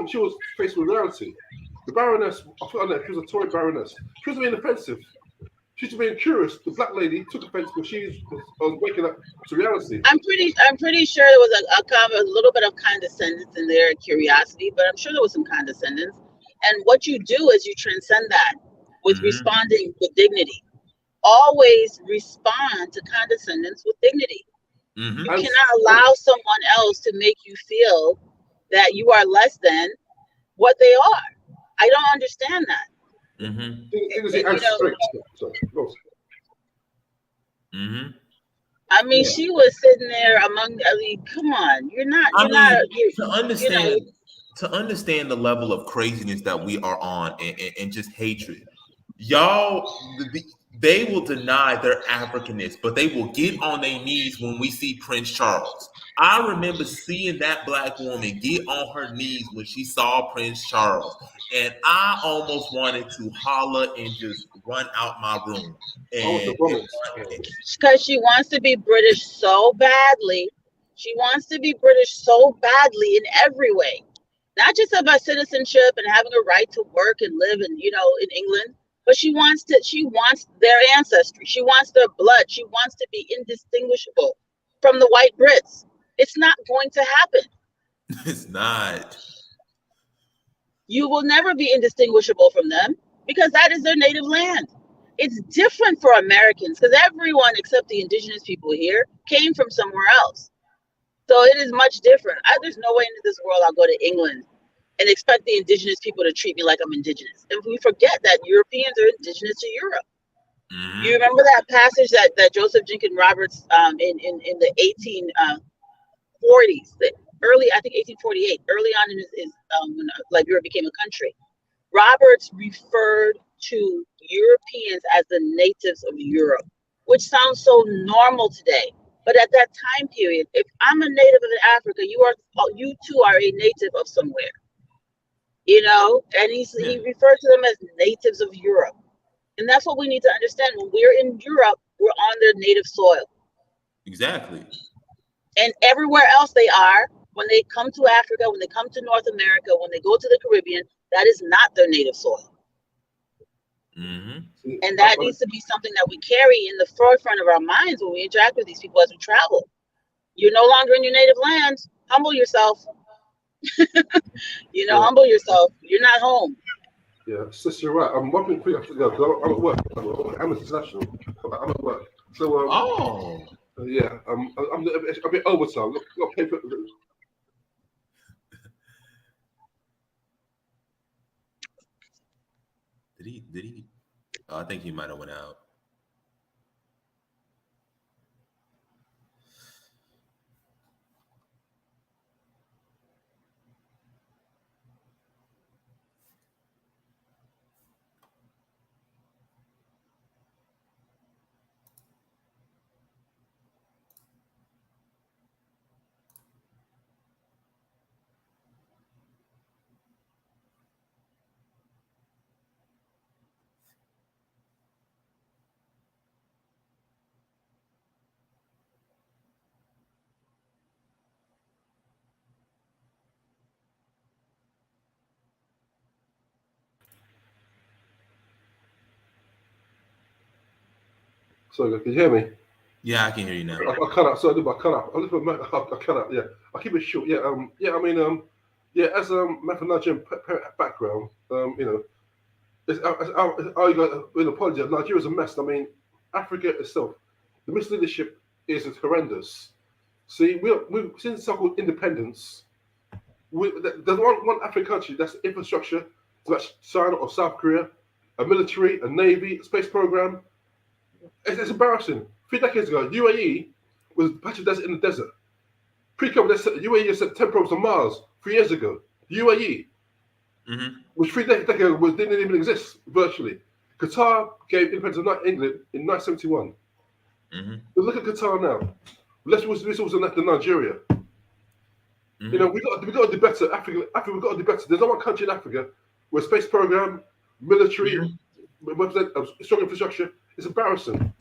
she was faced with reality. The baroness, I forgot her name, she was a Tory baroness. She wasn't being offensive. She was being curious. The black lady took offense because she was waking up to reality. I'm pretty sure there was a little bit of condescendence in there, curiosity, but I'm sure there was some condescendence. And what you do is you transcend that with responding with dignity. Always respond to condescendence with dignity. You cannot allow someone else to make you feel that you are less than what they are. I don't understand that. I mean, she was sitting there come on, to understand the level of craziness that we are on and just hatred. They will deny their Africanness, but they will get on their knees when we see Prince Charles. I remember seeing that black woman get on her knees when she saw Prince Charles, and I almost wanted to holler and just run out my room. Because she wants to be British so badly. She wants to be British so badly in every way, not just about citizenship and having a right to work and live in England. But she wants their ancestry. She wants their blood. She wants to be indistinguishable from the white Brits. It's not going to happen. It's not. You will never be indistinguishable from them because that is their native land. It's different for Americans because everyone except the indigenous people here came from somewhere else. So it is much different. There's no way into this world I'll go to England and expect the indigenous people to treat me like I'm indigenous. And we forget that Europeans are indigenous to Europe. You remember that passage that Joseph Jenkins Roberts in the 1840s, I think 1848, early on in his when Liberia became a country, Roberts referred to Europeans as the natives of Europe, which sounds so normal today. But at that time period, if I'm a native of Africa, you too are a native of somewhere. And he referred to them as natives of Europe. And that's what we need to understand. When we're in Europe, we're on their native soil. Exactly. And everywhere else they are, when they come to Africa, when they come to North America, when they go to the Caribbean, that is not their native soil. And that needs to be something that we carry in the forefront of our minds when we interact with these people as we travel. You're no longer in your native land. Humble yourself. Humble yourself. You're not home. Yeah, sister, you're right. One thing quick, I have to go because I'm at work. I'm international. I'm at work. So, yeah, I'm a bit overtime. Got paper. Did he? I think he might have went out. Sorry, can you hear me? Yeah, I can hear you now. I cut out. Sorry, I cut out. I cut out. Yeah, I keep it short. Yeah, I mean, as a Nigerian background, apology. Nigeria's a mess. I mean, Africa itself, the misleadership is horrendous. See, we since so-called independence, there's one African country that's infrastructure to match China or South Korea, a military, a navy, a space program. It's embarrassing. 3 decades ago, UAE was patch of desert in the desert. Pre-COVID, UAE sent 10 probes to Mars 3 years ago. UAE, which 3 decades ago didn't even exist virtually. Qatar gave independence to England in 1971. But look at Qatar now. Less resources than Nigeria. You know, we got to do better. Africa, we got to do better. There's not one country in Africa where space program, military, strong infrastructure. It's embarrassing.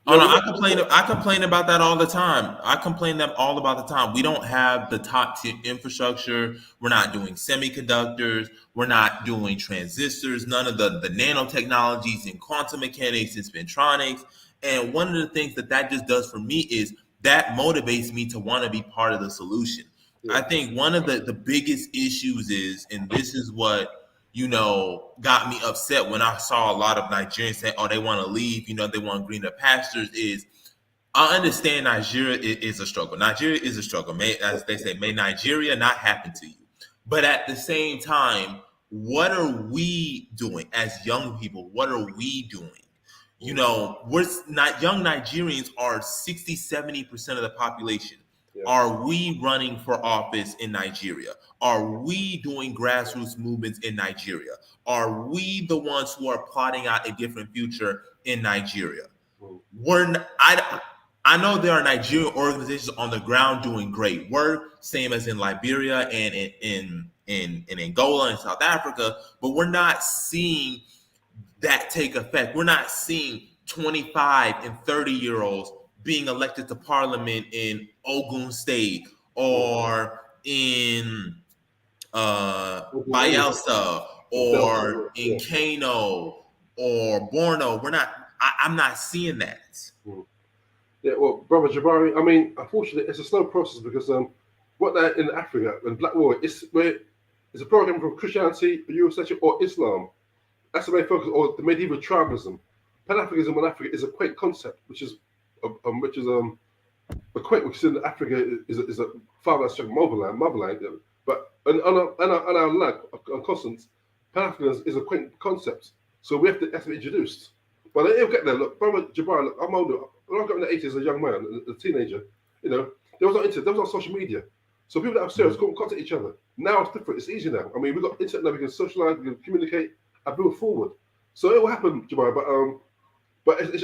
Oh no, I complain about that all the time. I complain that all about the time. We don't have the top tier infrastructure. We're not doing semiconductors. We're not doing transistors. None of the nanotechnologies in quantum mechanics and spintronics. And one of the things that just does for me is that motivates me to want to be part of the solution. Yeah. I think one of the biggest issues is, and this is what got me upset when I saw a lot of Nigerians say, oh, they want to leave, they want greener pastures, is I understand Nigeria is a struggle. Nigeria is a struggle. As they say, may Nigeria not happen to you. But at the same time, what are we doing as young people? What are we doing? We're not, young Nigerians are 60-70% of the population. Yeah. Are we running for office in Nigeria? Are we doing grassroots movements in Nigeria? Are we the ones who are plotting out a different future in Nigeria? I know there are Nigerian organizations on the ground doing great work, same as in Liberia and in Angola and South Africa, but we're not seeing that take effect. We're not seeing 25 and 30-year-olds being elected to parliament in Ogun State or in Bayelsa or in Kano or Borno. I'm not seeing that. Yeah, well, Brother Jabari, I mean, unfortunately, it's a slow process because what they're in Africa and Black War, it's a program from Christianity, Eurocentric, or Islam. That's the main focus, or the medieval tribalism. Pan-Africanism in Africa is a quaint concept, which is a quaint, which in Africa is a far less strong motherland. But on our land, on continents, Pan-Africanism is a quaint concept. So we have to be introduced. But it'll get there. Look, Brother Jabari, look, I'm older. When I got in the 80s as a young man, a teenager, there was no internet, there was no social media. So people that have serious couldn't contact each other. Now it's different. It's easy now. I mean, we've got internet now. We can socialize, we can communicate, and move forward. So it will happen, Jabari. But as a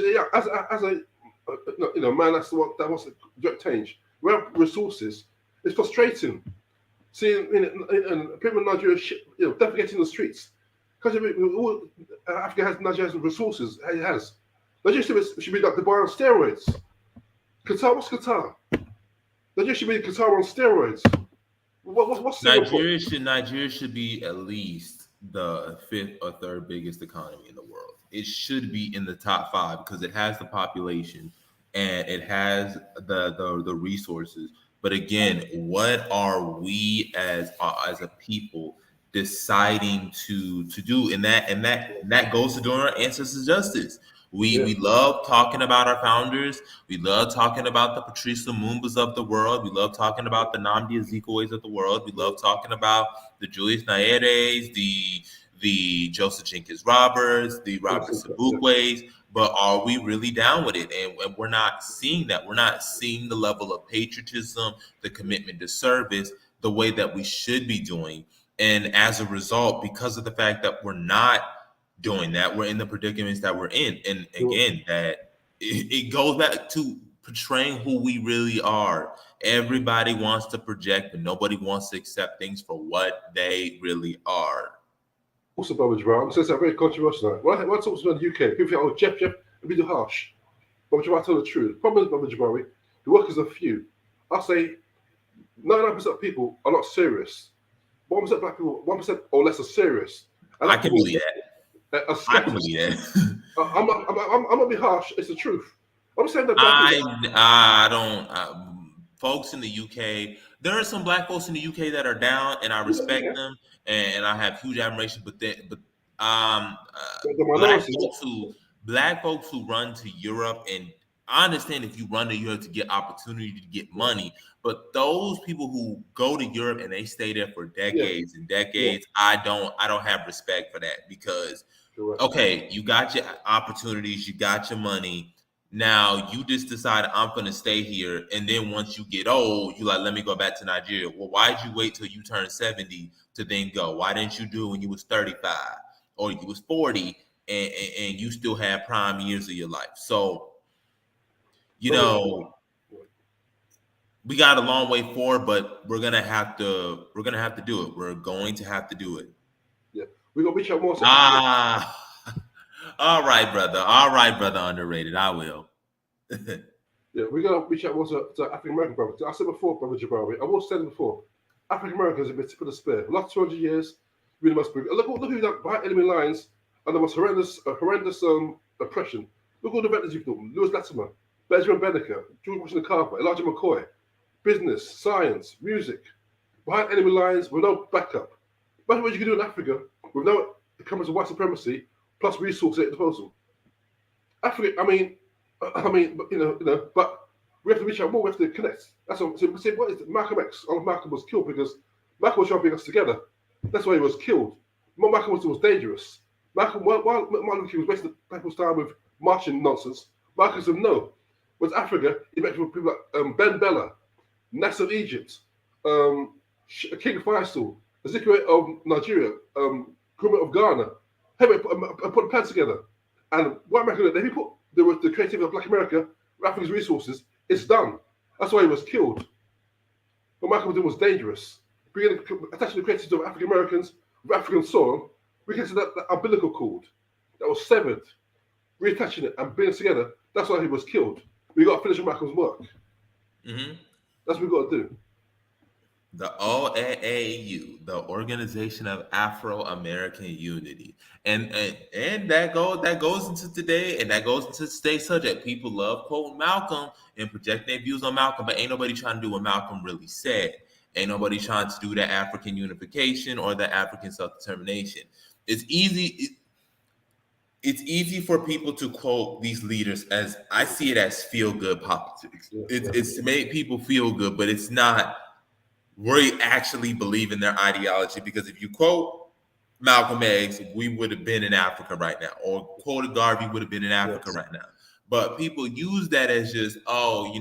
man that wants to direct change, we have resources. It's frustrating seeing people in Nigeria, defecating in the streets. Because Africa Nigeria has resources. It has. Nigeria should be like Dubai on steroids. Qatar, what's Qatar? Nigeria should be Qatar on steroids. What's Nigeria should be at least the 5th or 3rd biggest economy in the world. It should be in the top 5 because it has the population and it has the resources. But again, what are we as a people deciding to do? And that goes to doing our ancestors justice. We love talking about our founders. We love talking about the Patrice Lumumbas of the world. We love talking about the Nnamdi Azikiwe's of the world. We love talking about the Julius Nyere's, the Joseph Jenkins Roberts, the Robert Sobukwe's. But are we really down with it? And we're not seeing that. We're not seeing the level of patriotism, the commitment to service, the way that we should be doing. And as a result, because of the fact that we're not doing that, we're in the predicaments that we're in. And again, that it goes back to portraying who we really are. Everybody wants to project, but nobody wants to accept things for what they really are. Also, Brother Jabari, I'm saying something very controversial now. When I talk to the UK, people think, oh, Jeff, it'd be too harsh. Brother Jabari, I tell the truth. The problem is, Brother Jabari, the workers are few. I say 99% of people are not serious. 1% black people, 1% or less are serious. And I can believe that. I can believe that. I'm gonna be harsh. It's the truth. I'm saying that. I don't. Folks in the UK, there are some black folks in the UK that are down, and I respect them, and I have huge admiration. But black folks who run to Europe, and I understand if you run to Europe to get opportunity to get money, but those people who go to Europe and they stay there for decades and decades, I don't have respect for that because Correct. Okay, you got your opportunities, you got your money. Now you just decide I'm gonna stay here, and then once you get old, you like, let me go back to Nigeria. Well, why did you wait till you turn 70 to then go? Why didn't you do it when you was 35 or you was 40 and you still had prime years of your life? So, you know, we got a long way forward, but we're gonna have to do it. We're going to have to do it. Yeah, we got to reach out more. Ah, all right, brother. All right, brother. Underrated. I will. Yeah, we got to reach out more to African American brothers. I said before, Brother Jabari, I will say it before. African Americans have been tip of the spear. The last 200 years, really must be. Look who's done behind enemy lines and the most horrendous oppression. Look all the veterans you've done: Lewis Latimer, Benjamin Benneker, George Washington Carver, Elijah McCoy. Business, science, music, behind enemy lines with no backup. Imagine what you can do in Africa with no comers of white supremacy plus resources at your disposal. Africa, I mean, but we have to reach out more. We have to connect. That's what. So, what is it? Malcolm X? Malcolm was killed because Malcolm was trying to bring us together. That's why he was killed. Malcolm was dangerous. Malcolm, while Martin Luther King was wasting people's time with marching nonsense, Malcolm said no. Whereas Africa, he met with people like Ben Bella, Nasser of Egypt, King Faisal, Ezekiel of Nigeria, Kurma of Ghana. Hey, put a plan together. And what America did, they put the creativity of Black America, Africa's resources, it's done. That's why he was killed. What Malcolm was doing was dangerous. Attaching the creativity of African Americans with African soil, we get to that umbilical cord that was severed, reattaching it and bringing it together. That's why he was killed. We got to finish Malcolm's work. Mm-hmm. That's what we got to do. The OAAU, the Organization of Afro-American Unity, and that goes into today, and that goes into today's subject. People love quoting Malcolm and projecting their views on Malcolm, but ain't nobody trying to do what Malcolm really said. Ain't nobody trying to do the African unification or the African self-determination. It's easy. It's easy for people to quote these leaders as I see it as feel-good politics. It's to make people feel good, but it's not. We actually believe in their ideology, because if you quote Malcolm X, we would have been in Africa right now, or quoted Garvey, would have been in Africa right now. But people use that as just, I'm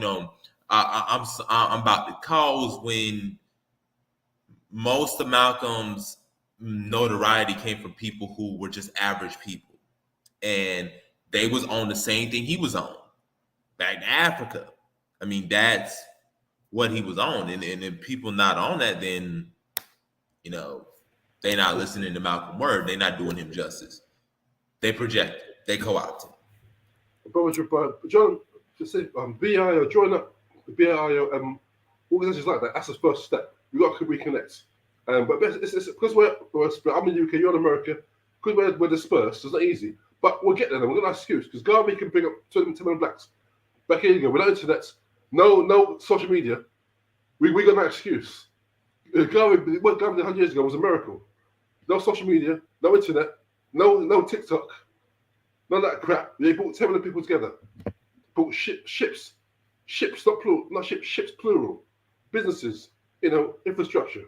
about the cause, when most of Malcolm's notoriety came from people who were just average people, and they was on the same thing he was on back in Africa. I mean, that's what he was on, and if people not on that, then they not listening to Malcolm word. They not doing him justice. They project, they co-opt him. Brother John, just say BIO, join up the BIO organizations like that. That's the first step. We got to reconnect. But it's because we're split. I'm in the UK, you're in America. Because we're dispersed, it's not easy. But we'll get there. We're gonna have an excuse because Garvey can bring up 10 million blacks. Back here you go. Without internet, no social media. We got no excuse. Garvey, what Garvey did 100 years ago was a miracle. No social media, no internet, no TikTok, none of that crap. They brought 10 million people together. Brought ships, not plural, not ships, ships plural. Businesses, infrastructure.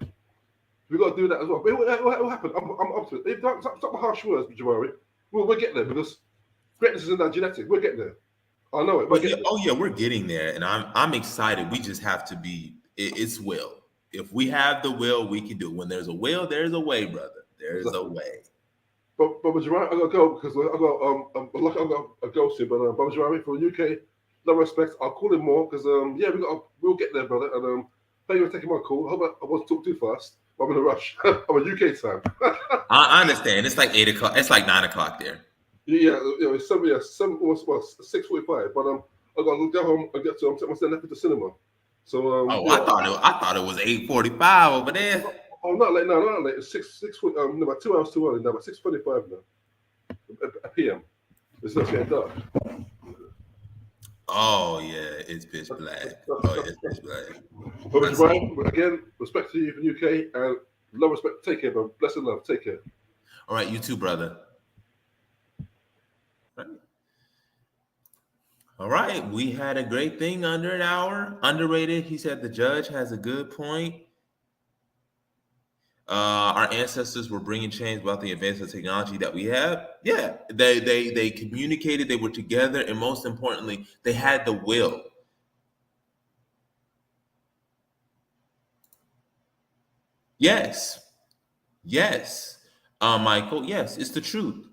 We got to do that as well. But it will happen. I'm up to it. Stop my harsh words, Jabari. We'll get there because greatness is in that genetic. We'll get there. I know it. We're getting there, and I'm excited. We just have to be. It's will. If we have the will, we can do it. When there's a will, there's a way, brother. There's a way. But Jabari, I gotta go because I got a go soon. But Baba Jabari from the UK, no respect. I'll call him more because we'll get there, brother. And thank you for taking my call. I hope I wasn't talking too fast. I'm in a rush. I'm a UK time. I understand. It's like 8 o'clock. It's like 9 o'clock there. Yeah, it's 6:45. But I gotta go home and get to. I'm taking my son to the cinema. So I thought it was 8:45 over there. Oh, not late. No, not late. It's 6. About 2 hours too early now. About 6:45 now. PM. It's not getting dark. Oh yeah, it's pitch black. It's pitch black. But Brian, again, respect to you from UK and love, respect. Take care, bro. Blessed love. Take care. All right, you too, brother. All right, we had a great thing under an hour. Underrated. He said the judge has a good point. our ancestors were bringing change about the advanced of technology that we have. Yeah, they communicated, they were together, and most importantly, they had the will. Yes, yes, Michael. Yes, it's the truth.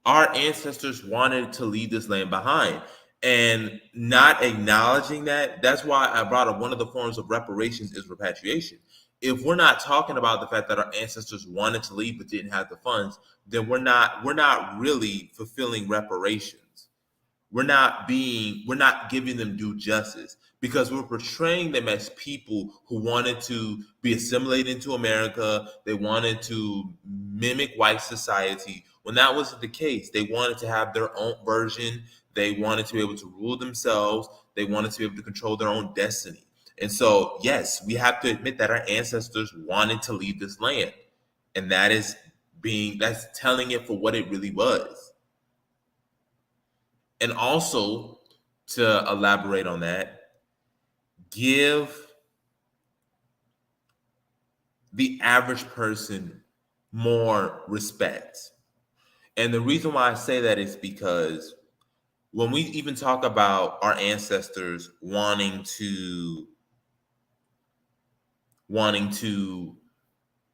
Our ancestors wanted to leave this land behind, and not acknowledging that. That's why I brought up one of the forms of reparations is repatriation. If we're not talking about the fact that our ancestors wanted to leave but didn't have the funds, then we're not really fulfilling reparations. We're not giving them due justice because we're portraying them as people who wanted to be assimilated into America. They wanted to mimic white society when that wasn't the case. They wanted to have their own version. They wanted to be able to rule themselves. They wanted to be able to control their own destiny. And so, yes, we have to admit that our ancestors wanted to leave this land. And that's telling it for what it really was. And also, to elaborate on that, give the average person more respect. And the reason why I say that is because when we even talk about our ancestors wanting to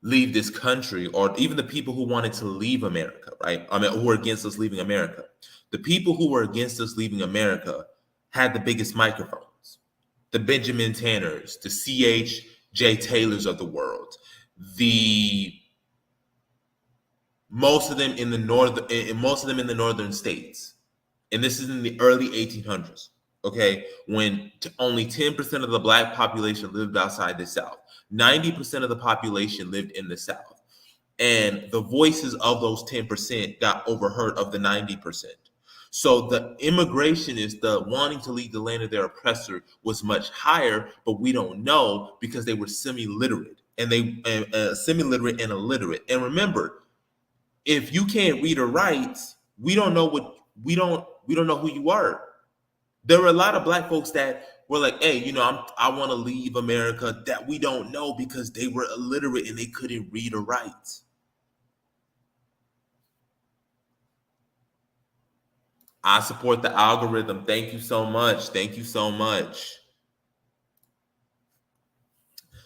leave this country, or even the people who wanted to leave America, right? I mean, who were against us leaving America. The people who were against us leaving America had the biggest microphones. The Benjamin Tanners, the C.H.J. Taylors of the world, most of them in the northern states. And this is in the early 1800s, okay, when only 10% of the Black population lived outside the South. 90% of the population lived in the South. And the voices of those 10% got overheard of the 90%. So the immigration is the wanting to leave the land of their oppressor was much higher, but we don't know because they were semi-literate and semi-literate and illiterate. And remember, if you can't read or write, we don't know who you are. There were a lot of Black folks that were like, hey, I want to leave America, that we don't know because they were illiterate and they couldn't read or write. I support the algorithm. Thank you so much. Thank you so much.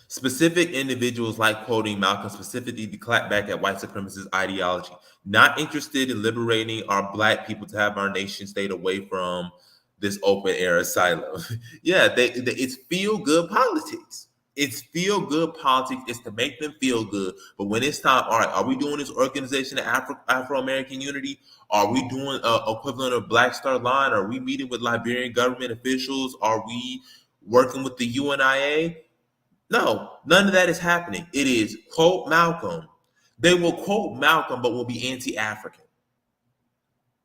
Specific individuals like quoting Malcolm specifically to clap back at white supremacist ideology, not interested in liberating our Black people to have our nation state away from this open air asylum. Yeah, it's feel good politics. It's feel good politics. It's to make them feel good. But when it's time, all right, are we doing this organization of Afro-American unity? Are we doing equivalent of Black Star Line? Are we meeting with Liberian government officials? Are we working with the UNIA? No, none of that is happening. It is quote Malcolm. They will quote Malcolm, but will be anti-African.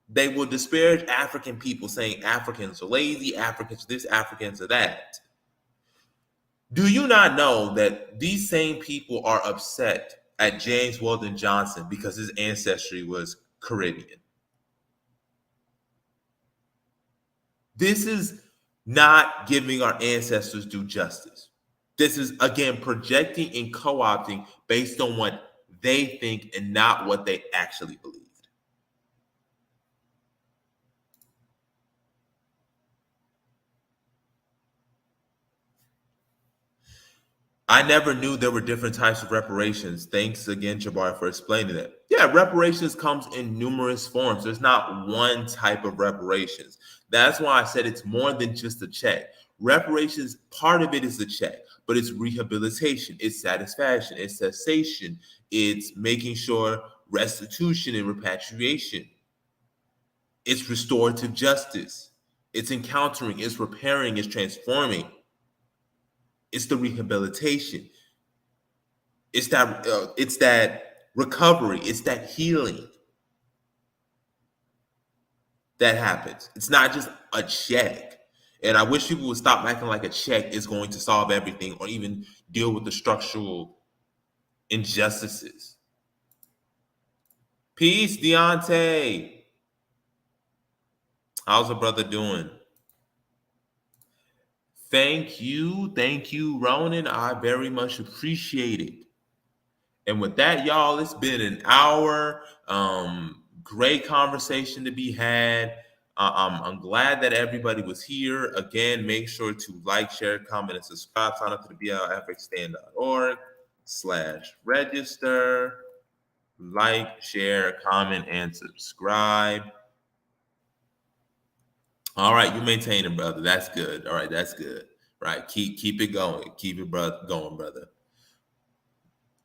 They will disparage African people, saying Africans are lazy, Africans this, Africans are that. Do you not know that these same people are upset at James Weldon Johnson because his ancestry was Caribbean? This is not giving our ancestors due justice. This is, again, projecting and co-opting based on what they think and not what they actually believed. I never knew there were different types of reparations. Thanks again, Jabbar, for explaining that. Yeah, reparations comes in numerous forms. There's not one type of reparations. That's why I said it's more than just a check. Reparations, part of it is a check, but it's rehabilitation, it's satisfaction, it's cessation, it's making sure restitution and repatriation. It's restorative justice. It's encountering, it's repairing, it's transforming. It's the rehabilitation. It's that recovery. It's that healing that happens. It's not just a check. And I wish people would stop acting like a check is going to solve everything or even deal with the structural injustices. Peace, Deontay. How's a brother doing? Thank you, Ronan. I very much appreciate it. And with that, y'all, it's been an hour. Great conversation to be had. I'm glad that everybody was here. Again, make sure to like, share, comment, and subscribe. Sign up to the blfxstand.org/register. Like, share, comment, and subscribe. All right, you maintain it, brother. That's good. All right, that's good. Right, keep it going. Keep it going, brother.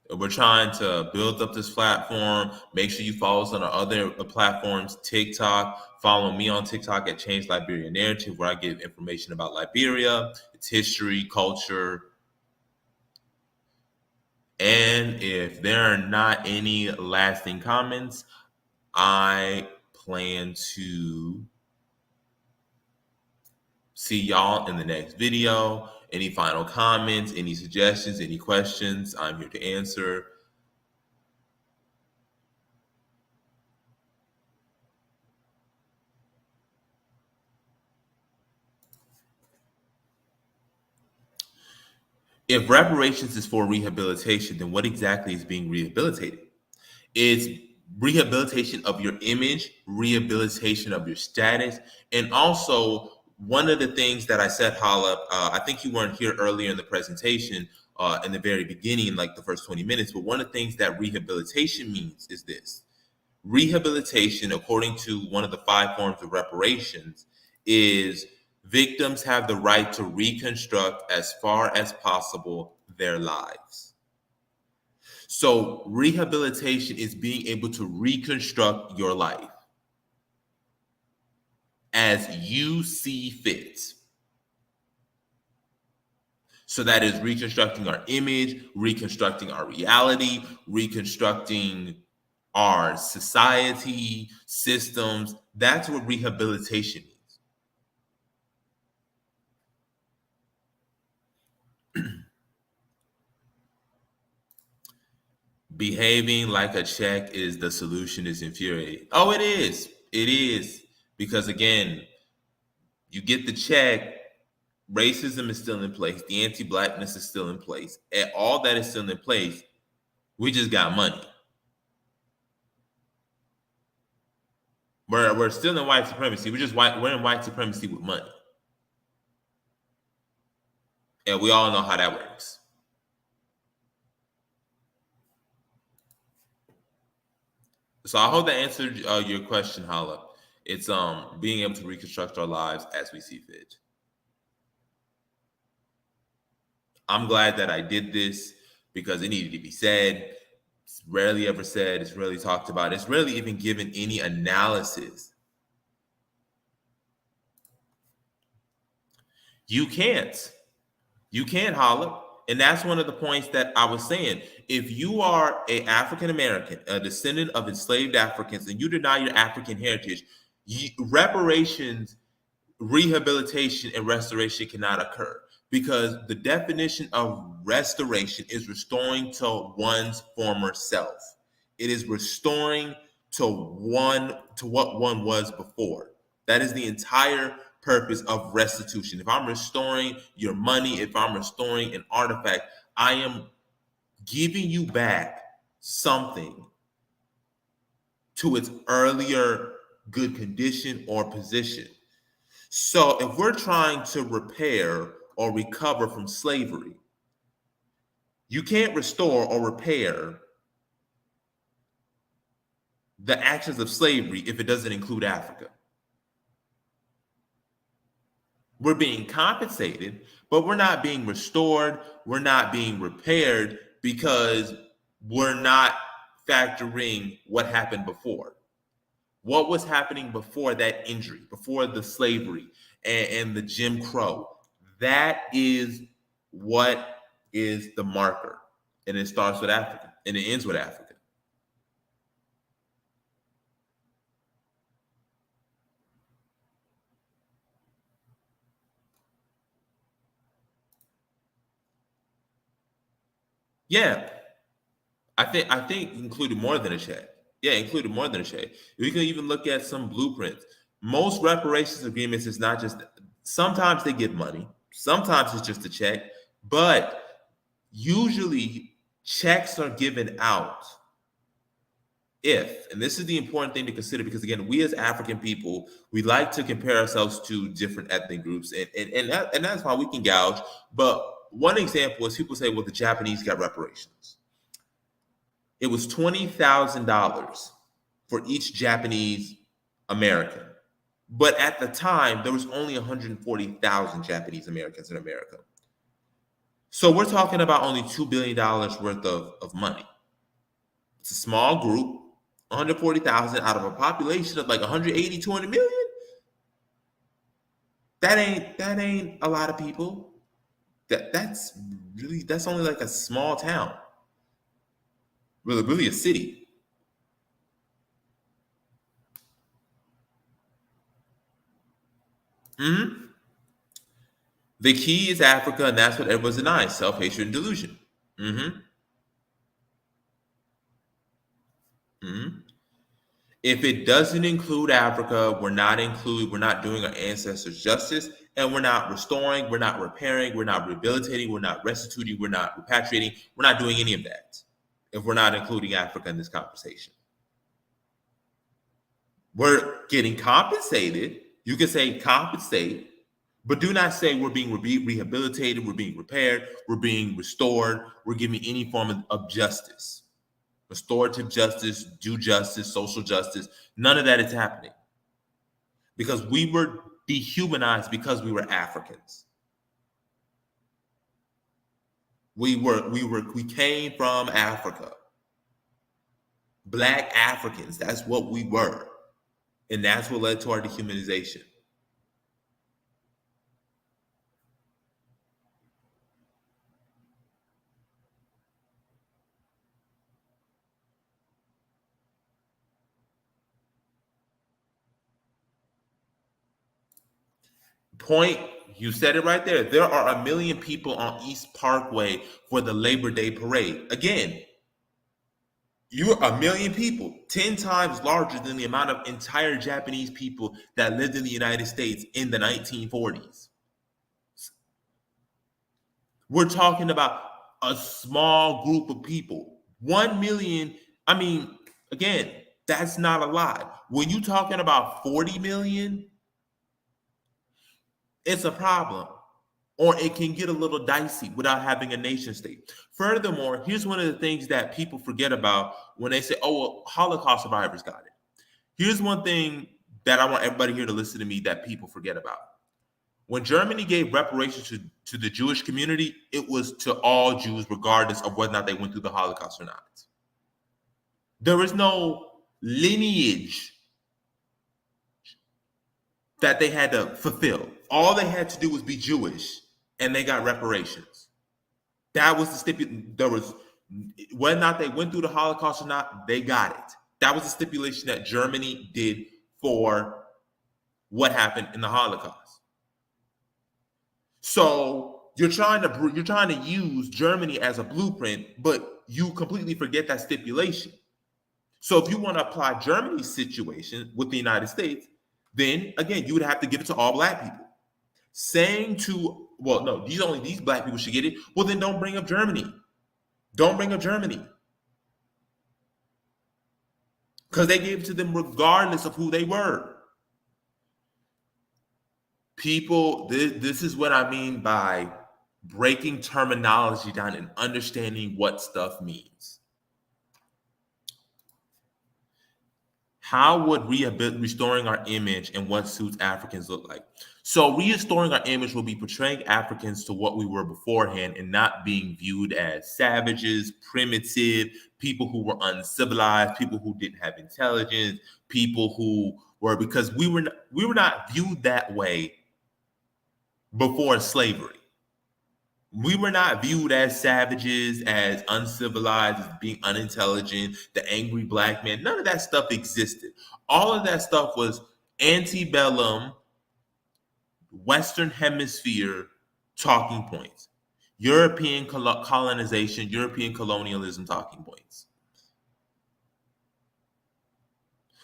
We're trying to build up this platform. Make sure you follow us on our other platforms. TikTok. Follow me on TikTok at Change Liberia Narrative, where I give information about Liberia, its history, culture. And if there are not any lasting comments, I plan to see y'all in the next video. Any final comments, any suggestions, any questions, I'm here to answer. If reparations is for rehabilitation, then what exactly is being rehabilitated? It's rehabilitation of your image, rehabilitation of your status, and also one of the things that I said, Hala, I think you weren't here earlier in the presentation, in the very beginning, like the first 20 minutes, but one of the things that rehabilitation means is this. Rehabilitation, according to one of the 5 forms of reparations, is victims have the right to reconstruct as far as possible their lives. So rehabilitation is being able to reconstruct your life as you see fit. So that is reconstructing our image, reconstructing our reality, reconstructing our society, systems. That's what rehabilitation means. Behaving like a check is the solution is infuriating. Oh, it is. It is. Because again, you get the check, racism is still in place, the anti-blackness is still in place, and all that is still in place. We just got money. We're still in white supremacy. We're in white supremacy with money. And we all know how that works. So I hope that answered your question, Hala. It's being able to reconstruct our lives as we see fit. I'm glad that I did this because it needed to be said. It's rarely ever said. It's rarely talked about. It's rarely even given any analysis. You can't, Hala. And that's one of the points that I was saying. If you are an African American, a descendant of enslaved Africans, and you deny your African heritage, reparations, rehabilitation, and restoration cannot occur, because the definition of restoration is restoring to one's former self. It is restoring to what one was before. That is the entire purpose of restitution. If I'm restoring your money, if I'm restoring an artifact, I am giving you back something to its earlier good condition or position. So if we're trying to repair or recover from slavery, you can't restore or repair the actions of slavery if it doesn't include Africa. We're being compensated, but we're not being restored. We're not being repaired because we're not factoring what happened before. What was happening before that injury, before the slavery and the Jim Crow? That is what is the marker. And it starts with Africa and it ends with Africa. Yeah, I think included more than a check. Yeah, included more than a check. We can even look at some blueprints. Most reparations agreements is not just, sometimes they give money, sometimes it's just a check, but usually checks are given out if, and this is the important thing to consider, because again, we as African people, we like to compare ourselves to different ethnic groups, and that's why we can gouge. But one example is people say, well, the Japanese got reparations. It was $20,000 for each Japanese American. But at the time, there was only 140,000 Japanese Americans in America. So we're talking about only $2 billion worth of money. It's a small group, 140,000 out of a population of like 180, 200 million. That ain't a lot of people. That's only like a small town. Really a city. Mm-hmm. The key is Africa, and that's what everyone's denying: self-hatred and delusion. Mm-hmm. Mm-hmm. If it doesn't include Africa, we're not doing our ancestors justice, and we're not restoring, we're not repairing, we're not rehabilitating, we're not restituting, we're not repatriating, we're not doing any of that if we're not including Africa in this conversation. We're getting compensated. You can say compensate, but do not say we're being rehabilitated, we're being repaired, we're being restored, we're giving any form of justice. Restorative justice, due justice, social justice, none of that is happening. Because we were dehumanized because we were Africans. We came from Africa. Black Africans, that's what we were. And that's what led to our dehumanization. Point, you said it right there. There are 1 million people on East Parkway for the Labor Day parade. Again, you're 1 million people, 10 times larger than the amount of entire Japanese people that lived in the United States in the 1940s. We're talking about a small group of people. 1 million, I mean, again, that's not a lot. When you're talking about 40 million, it's a problem. Or it can get a little dicey without having a nation state. Furthermore, here's one of the things that people forget about when they say, oh, well, Holocaust survivors got it. Here's one thing that I want everybody here to listen to me that people forget about. When Germany gave reparations to the Jewish community, it was to all Jews, regardless of whether or not they went through the Holocaust or not. There is no lineage that they had to fulfill. All they had to do was be Jewish, and they got reparations. That was the stipulation. There was, whether or not they went through the Holocaust or not, they got it. That was the stipulation that Germany did for what happened in the Holocaust. So you're trying to use Germany as a blueprint, but you completely forget that stipulation. So if you want to apply Germany's situation with the United States, then again, you would have to give it to all Black people. Saying to, well, no, these Black people should get it. Well, then don't bring up Germany. Don't bring up Germany. Because they gave it to them regardless of who they were. People, this is what I mean by breaking terminology down and understanding what stuff means. How would restoring our image and what suits Africans look like? So restoring our image will be portraying Africans to what we were beforehand and not being viewed as savages, primitive, people who were uncivilized, people who didn't have intelligence, people who were, because we were not viewed that way before slavery. We were not viewed as savages, as uncivilized, as being unintelligent, the angry Black man. None of that stuff existed. All of that stuff was antebellum, Western Hemisphere talking points. European colonization, European colonialism talking points.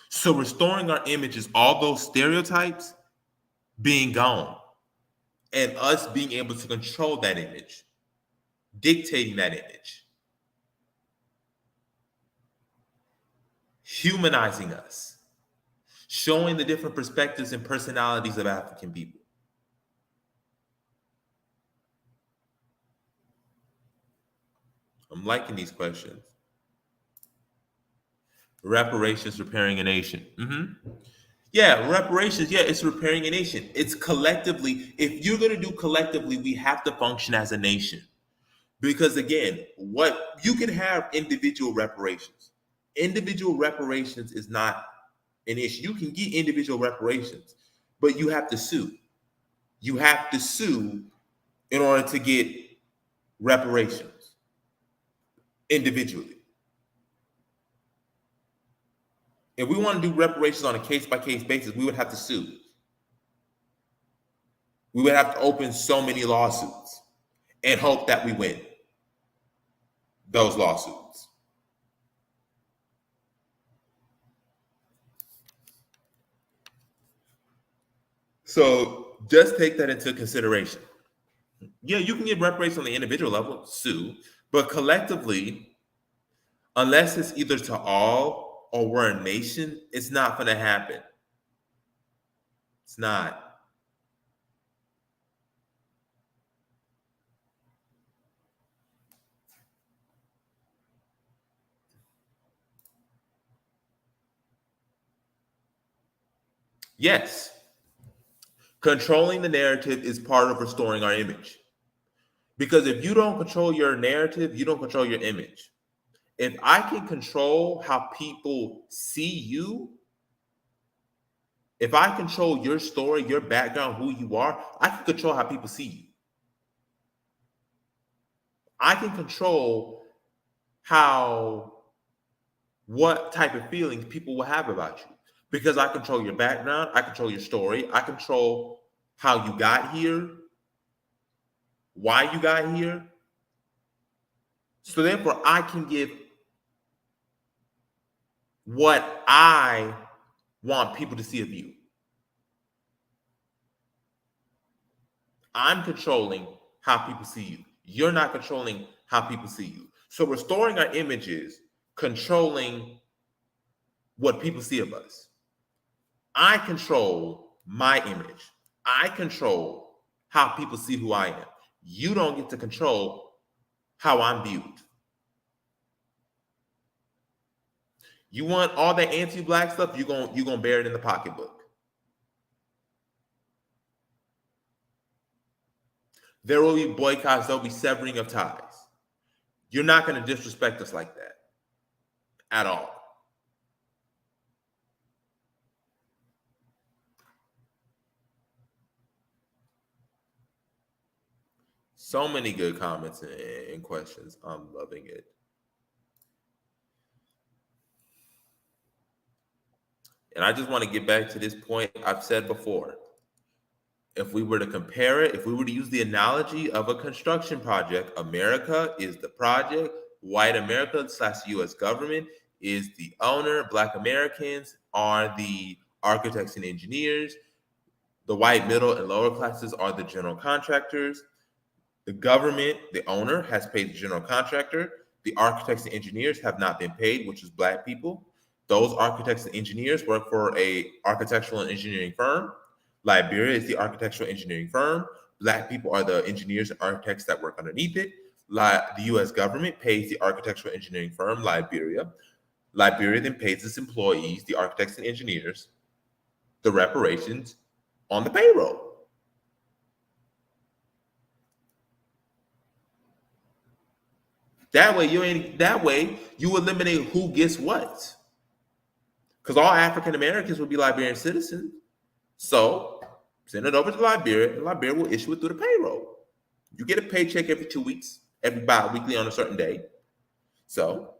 So restoring our image is all those stereotypes being gone. And us being able to control that image, dictating that image. humanizing us, showing the different perspectives and personalities of African people. I'm liking these questions. Reparations, repairing a nation. Yeah, reparations. Yeah, it's repairing a nation. It's collectively. If you're going to do collectively, we have to function as a nation. Because again, what you can have individual reparations. Individual reparations is not an issue. You can get individual reparations, but you have to sue. You have to sue in order to get reparations individually. If we want to do reparations on a case-by-case basis, we would have to sue. We would have to open so many lawsuits and hope that we win those lawsuits. So just take that into consideration. Yeah, you can get reparations on the individual level, sue, but collectively, unless it's either to all or we're a nation, it's not going to happen. It's not. Yes. Controlling the narrative is part of restoring our image. Because if you don't control your narrative, you don't control your image. If I can control how people see you, if I control your story, your background, who you are, I can control how people see you. I can control what type of feelings people will have about you. Because I control your background, I control your story, I control how you got here, why you got here. So therefore, I can give what I want people to see of you. I'm controlling how people see you. You're not controlling how people see you. So restoring our images, controlling what people see of us. I control my image. I control how people see who I am. You don't get to control how I'm viewed. You want all that anti-black stuff, you're gonna bear it in the pocketbook. There will be boycotts, there'll be severing of ties. You're not going to disrespect us like that at all. So many good comments and questions. I'm loving it. And I just want to get back to this point I've said before. If we were to compare it, if we were to use the analogy of a construction project, America is the project, white America / U.S. government is the owner, Black Americans are the architects and engineers, the white middle and lower classes are the general contractors. The government, the owner, has paid the general contractor. The architects and engineers have not been paid, which is Black people. Those architects and engineers work for an architectural and engineering firm. Liberia is the architectural engineering firm. Black people are the engineers and architects that work underneath it. The U.S. government pays the architectural engineering firm, Liberia. Liberia then pays its employees, the architects and engineers, the reparations on the payroll. That way you eliminate who gets what. Because all African Americans would be Liberian citizens. So send it over to Liberia, and Liberia will issue it through the payroll. You get a paycheck every 2 weeks, every bi-weekly on a certain day. So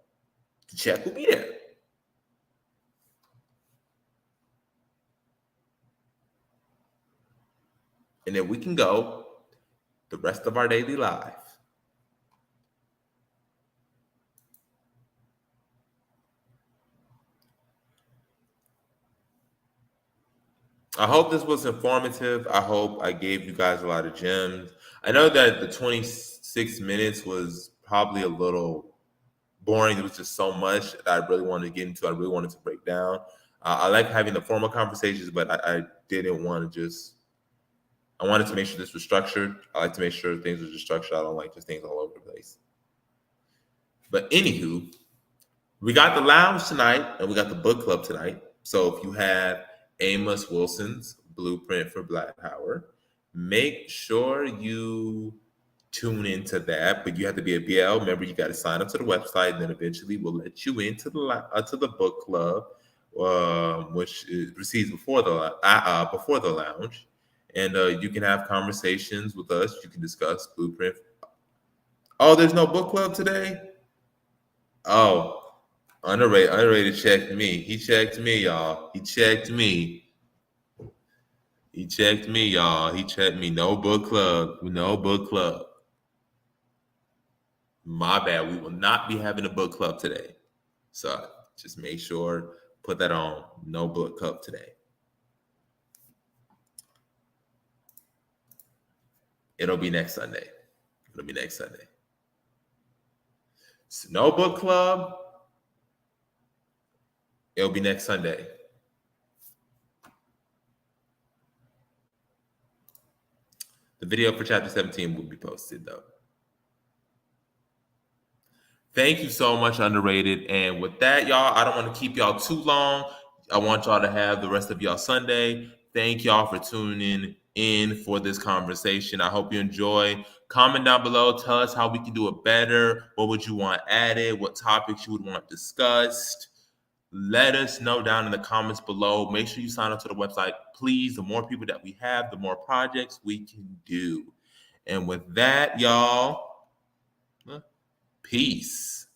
the check will be there. And then we can go the rest of our daily life. I hope this was informative. I hope I gave you guys a lot of gems. I know that the 26 minutes was probably a little boring. It was just so much that I really wanted to get into. I really wanted to break down. I like having the formal conversations, but I didn't want to just. I wanted to make sure this was structured. I like to make sure things are just structured. I don't like just things all over the place. But anywho, we got the lounge tonight and we got the book club tonight. So if you have Amos Wilson's Blueprint for Black Power, make sure you tune into that. But you have to be a BL member. You got to sign up to the website, and then eventually we'll let you into the book club, which proceeds before the lounge. And you can have conversations with us. You can discuss Blueprint. Oh, there's no book club today? Oh, underrated checked me. He checked me, y'all. He checked me. He checked me, y'all. He checked me. No book club. No book club. My bad. We will not be having a book club today. So just make sure, put that on. No book club today. It'll be next Sunday. It'll be next Sunday. So no book club. It'll be next Sunday. The video for chapter 17 will be posted, though. Thank you so much, Underrated. And with that, y'all, I don't want to keep y'all too long. I want y'all to have the rest of y'all Sunday. Thank y'all for tuning in for this conversation. I hope you enjoy. Comment down below. Tell us how we can do it better. What would you want added? What topics you would want discussed? Let us know down in the comments below. Make sure you sign up to the website. Please, the more people that we have, the more projects we can do. And with that, y'all, peace.